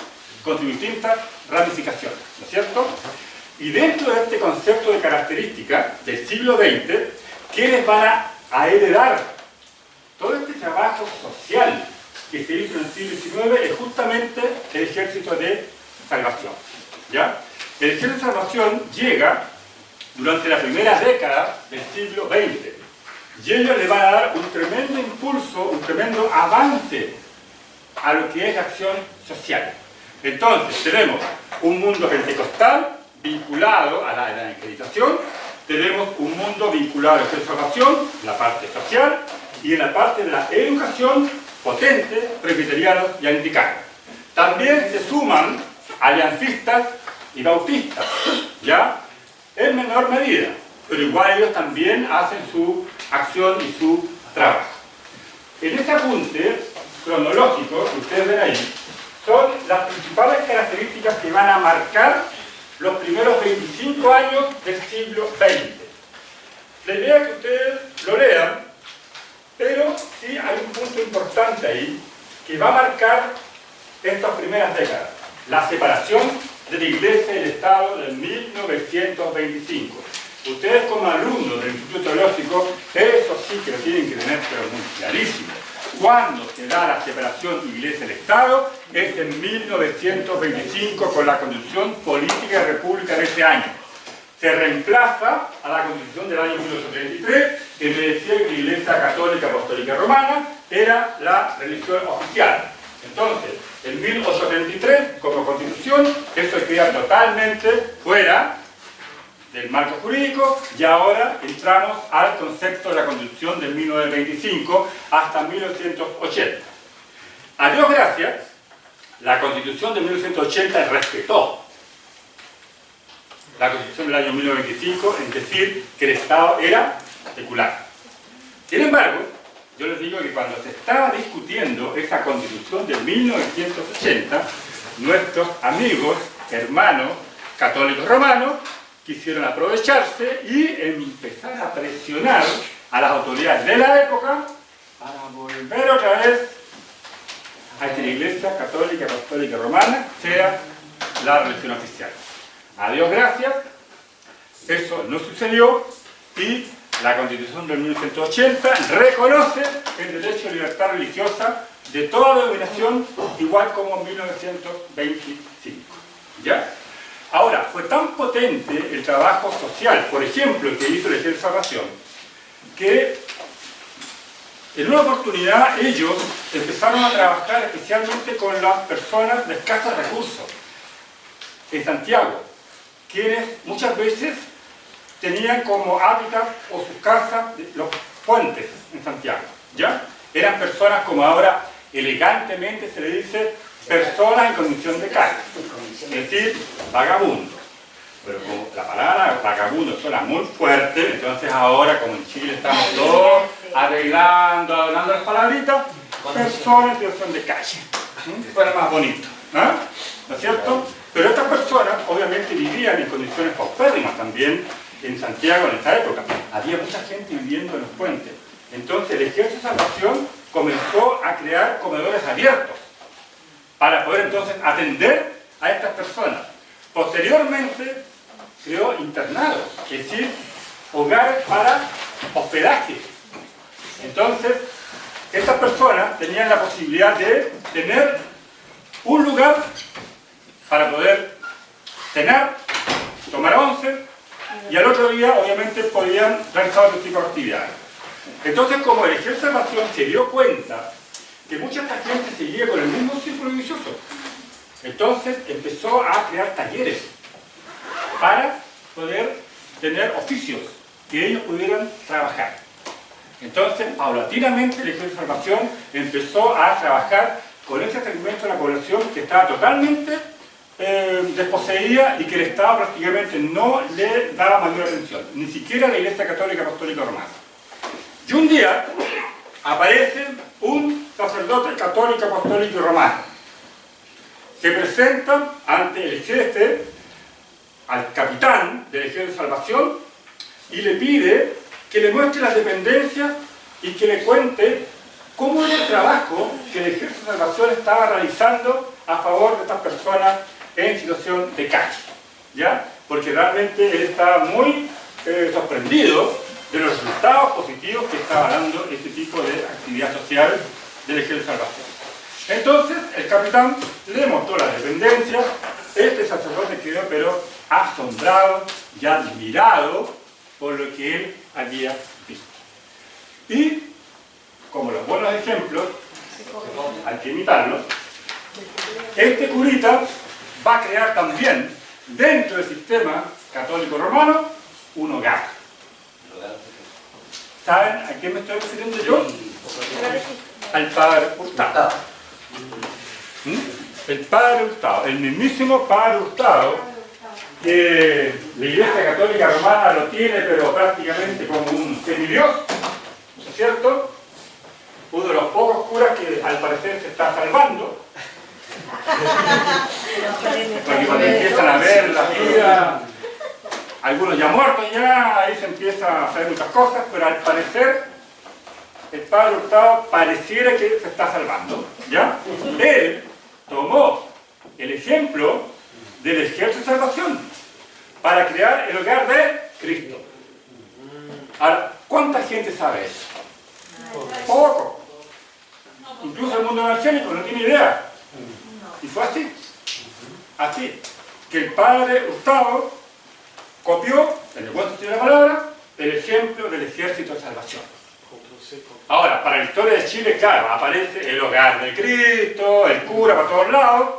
con sus distintas ramificaciones, ¿no es cierto? Y dentro de este concepto de características del siglo XX, ¿quiénes van a heredar todo este trabajo social que se hizo en el siglo XIX? Es justamente el ejército de salvación, ¿ya? El ejército de salvación llega durante la primera década del siglo XX, Y ellos le van a dar un tremendo impulso, un tremendo avance a lo que es la acción social. Entonces, tenemos un mundo pentecostal vinculado a la evangelización, tenemos un mundo vinculado a la transformación, la parte social, y en la parte de la educación potente, presbiterianos y anglicanos. También se suman aliancistas y bautistas, ¿ya? En menor medida, pero igual ellos también hacen su acción y su trabajo. En este apunte cronológico que ustedes ven ahí, son las principales características que van a marcar los primeros 25 años del siglo XX. La idea es que ustedes lo lean, pero sí hay un punto importante ahí que va a marcar estas primeras décadas. La separación de la Iglesia y el Estado de 1925. Ustedes como alumnos del Instituto Teológico, eso sí que lo tienen que tener pero muy clarísimo. Cuando se da la separación Iglesia del Estado es en 1925 con la Constitución Política de República de ese año. Se reemplaza a la Constitución del año 1833 que me decía que la Iglesia Católica Apostólica Romana era la religión oficial. Entonces, en 1833, como Constitución, eso queda totalmente fuera del marco jurídico y ahora entramos al concepto de la Constitución de 1925 hasta 1980. A Dios gracias, la Constitución de 1980 respetó la Constitución del año 1925, es decir, que el Estado era secular. Sin embargo, yo les digo que cuando se estaba discutiendo esa Constitución de 1980, nuestros amigos, hermanos, católicos romanos, quisieron aprovecharse y empezar a presionar a las autoridades de la época para volver otra vez a que la Iglesia Católica Apostólica Romana sea la religión oficial. A Dios gracias, eso no sucedió y la Constitución de 1980 reconoce el derecho a libertad religiosa de toda denominación, igual como en 1925. ¿Ya? Ahora, fue tan potente el trabajo social, por ejemplo, el que hizo la Iglesia de Salvación, que en una oportunidad ellos empezaron a trabajar especialmente con las personas de escasos recursos en Santiago, quienes muchas veces tenían como hábitat o sus casas los puentes en Santiago, ¿ya? Eran personas como ahora elegantemente se le dice personas en condición de calle, es decir, vagabundos. Pero como la palabra vagabundo suena muy fuerte, entonces ahora como en Chile estamos todos arreglando, adornando las palabritas, personas en situación de calle. Suena más bonito, ¿no es cierto? Pero estas personas obviamente vivían en condiciones paupérrimas también en Santiago en esa época. Había mucha gente viviendo en los puentes. Entonces el Ejército de Salvación comenzó a crear comedores abiertos para poder entonces atender a estas personas. Posteriormente creó internados, es decir, hogares para hospedaje. Entonces, estas personas tenían la posibilidad de tener un lugar para poder cenar, tomar once, y al otro día, obviamente, podían realizar otro tipo de actividades. Entonces, como el Ejército de Salvación se dio cuenta que mucha de esta gente seguía con el mismo círculo vicioso, entonces empezó a crear talleres para poder tener oficios que ellos pudieran trabajar. Entonces, paulatinamente, el Ejército de Salvación empezó a trabajar con ese segmento de la población que estaba totalmente desposeída y que el Estado prácticamente no le daba mayor atención, ni siquiera la Iglesia Católica Apostólica Romana. Y un día aparece un sacerdote católico apostólico romano. Se presenta ante el jefe, al capitán del Ejército de Salvación, y le pide que le muestre las dependencias y que le cuente cómo era el trabajo que el Ejército de Salvación estaba realizando a favor de estas personas en situación de calle, ¿ya? Porque realmente él estaba muy sorprendido de los resultados positivos que estaba dando este tipo de actividad social del Ejército de Salvación. Entonces, el capitán le mostró la dependencia, este sacerdote quedó pero asombrado y admirado por lo que él había visto. Y, como los buenos ejemplos, hay que imitarlos, este curita va a crear también, dentro del sistema católico romano, un hogar. ¿Saben a qué me estoy refiriendo yo? Al padre Hurtado. El padre Hurtado, el mismísimo padre Hurtado, que la Iglesia Católica Romana lo tiene, pero prácticamente como un semidios, ¿no es cierto? Uno de los pocos curas que al parecer se está salvando, porque cuando empiezan a ver la vida, algunos ya muertos ya, ahí se empieza a saber muchas cosas, pero al parecer el padre Hurtado pareciera que se está salvando, ¿ya? Él tomó el ejemplo del ejército de salvación para crear el hogar de Cristo. Ahora, ¿cuánta gente sabe eso? Poco. Incluso el mundo evangélico no tiene idea. Y fue así. Así. Que el padre Hurtado copió, en el buen sentido de la palabra, el ejemplo del ejército de salvación. Ahora, para la historia de Chile, claro, aparece el hogar de Cristo, el cura para todos lados,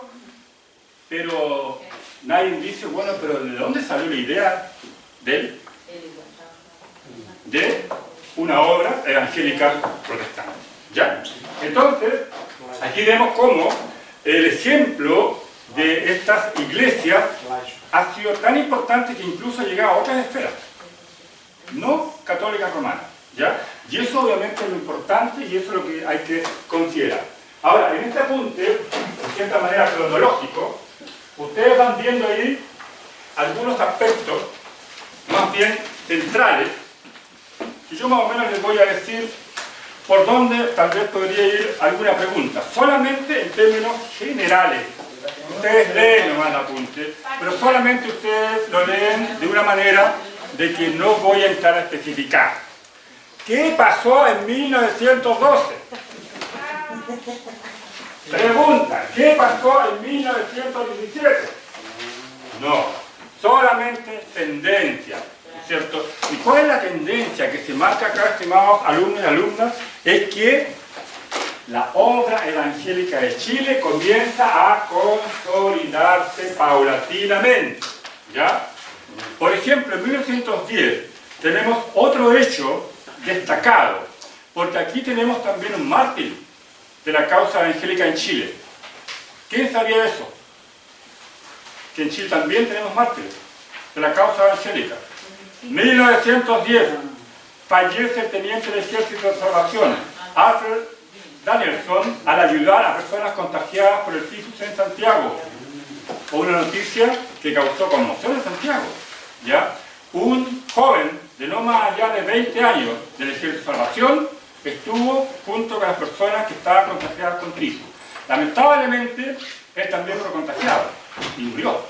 pero nadie dice, bueno, pero ¿de dónde salió la idea de una obra evangélica protestante? ¿Ya? Entonces, aquí vemos cómo el ejemplo de estas iglesias ha sido tan importante que incluso ha llegado a otras esferas, no católicas romanas, ¿ya? Y eso obviamente es lo importante y eso es lo que hay que considerar. Ahora, en este apunte, de cierta manera cronológico, ustedes van viendo ahí algunos aspectos más bien centrales y yo más o menos les voy a decir por dónde tal vez podría ir alguna pregunta, solamente en términos generales. Ustedes leen nomás el apunte, pero solamente ustedes lo leen de una manera de que no voy a entrar a especificar. ¿Qué pasó en 1912? Pregunta, ¿qué pasó en 1917? No, solamente tendencia, ¿cierto? ¿Y cuál es la tendencia que se marca acá, estimados alumnos y alumnas? Es que la obra evangélica de Chile comienza a consolidarse paulatinamente, ¿ya? Por ejemplo, en 1910 tenemos otro hecho destacado, porque aquí tenemos también un mártir de la causa evangélica en Chile. ¿Quién sabía eso? Que en Chile también tenemos mártires de la causa evangélica. 1910 fallece el teniente del ejército de salvación, Alfred Danielson, al ayudar a personas contagiadas por el tifus en Santiago. Una noticia que causó conmoción en Santiago, ¿ya? Un joven de no más allá de 20 años del ejército de salvación estuvo junto con las personas que estaban contagiadas con tifus. Lamentablemente, él también fue contagiado y murió.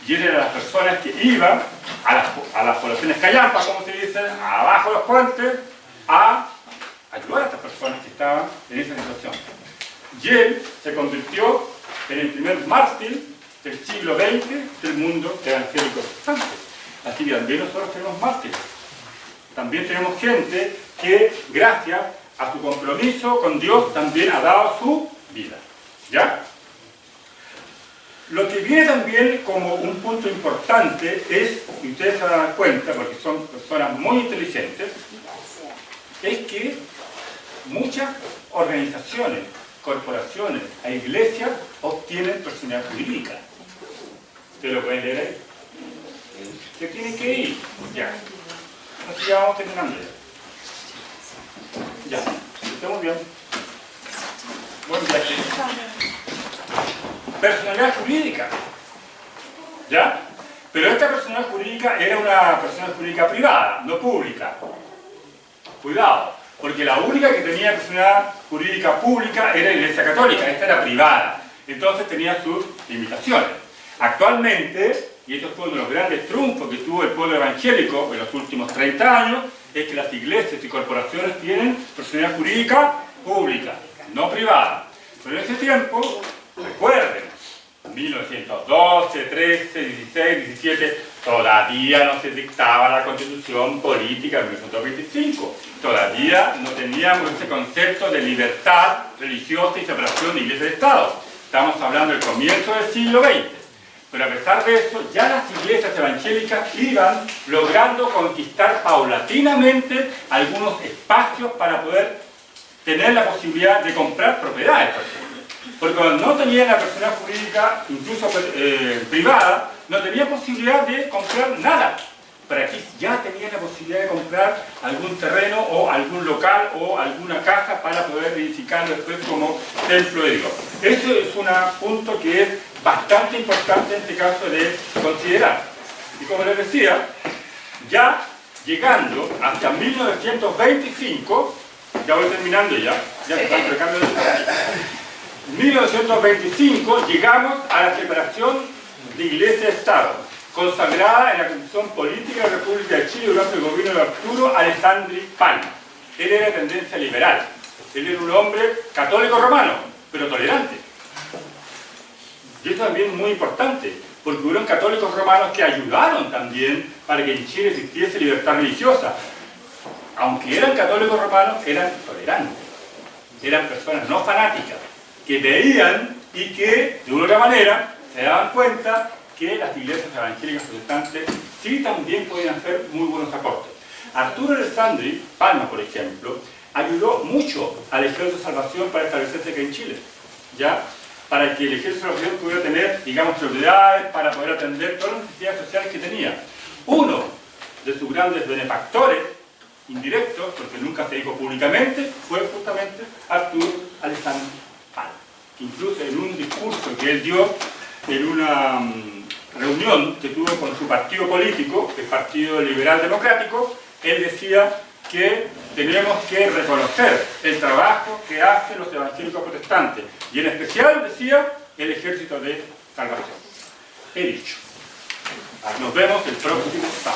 Y él era de las personas que iban a las poblaciones callampas, como se dice, abajo de los puentes, a ayudar a estas personas que estaban en esa situación. Y él se convirtió en el primer mártir del siglo XX del mundo evangélico protestante. Así que también nosotros tenemos mártires. También tenemos gente que, gracias a su compromiso con Dios, también ha dado su vida. ¿Ya? Lo que viene también como un punto importante es, y ustedes se dan cuenta, porque son personas muy inteligentes, es que muchas organizaciones, corporaciones e iglesias obtienen personalidad jurídica. ¿Ustedes lo pueden leer ahí? ¿Qué tienen que ir? Ya. Así ya vamos terminando. Ya. Estamos bien. Buen viaje. Personalidad jurídica. ¿Ya? Pero esta personalidad jurídica era una personalidad jurídica privada, no pública. Cuidado, porque la única que tenía personalidad jurídica pública era la Iglesia Católica, esta era privada. Entonces tenía sus limitaciones. Actualmente, y esto fue uno de los grandes triunfos que tuvo el pueblo evangélico en los últimos 30 años, es que las iglesias y corporaciones tienen personalidad jurídica pública, no privada. Pero en ese tiempo, recuerden, 1912, 13, 16, 17, Todavía no se dictaba la constitución política de 1925. Todavía no teníamos ese concepto de libertad religiosa y separación de iglesia y Estado. Estamos hablando del comienzo del siglo XX. Pero a pesar de eso, ya las iglesias evangélicas iban logrando conquistar paulatinamente algunos espacios para poder tener la posibilidad de comprar propiedades. Porque cuando no tenían la persona jurídica, incluso privada, no tenía posibilidad de comprar nada. Pero aquí ya tenían la posibilidad de comprar algún terreno o algún local o alguna casa para poder edificarlo después como templo de Dios. Eso es un punto que es bastante importante en este caso de considerar. Y como les decía, ya llegando hasta 1925, ya voy terminando ya se están acercando de 1925 llegamos a la separación de Iglesia-Estado, consagrada en la Constitución Política de la República de Chile durante el gobierno de Arturo Alessandri Palma. Él era de tendencia liberal, él era un hombre católico romano, pero tolerante. Y eso también es muy importante, porque hubieron católicos romanos que ayudaron también para que en Chile existiese libertad religiosa. Aunque eran católicos romanos, eran tolerantes, eran personas no fanáticas, que veían y que, de una u otra manera, se daban cuenta que las iglesias evangélicas protestantes sí también podían hacer muy buenos aportes. Arturo Alessandri Palma, por ejemplo, ayudó mucho al Ejército de Salvación para establecerse aquí en Chile, ¿ya? Para que el Ejército de Salvación pudiera tener, digamos, propiedades para poder atender todas las necesidades sociales que tenía. Uno de sus grandes benefactores, indirectos, porque nunca se dijo públicamente, fue justamente Arturo Alessandri Palma. Incluso en un discurso que él dio en una reunión que tuvo con su partido político, el Partido Liberal Democrático, él decía que tenemos que reconocer el trabajo que hacen los evangélicos protestantes, y en especial, decía, el Ejército de Salvación. He dicho. Nos vemos el próximo sábado.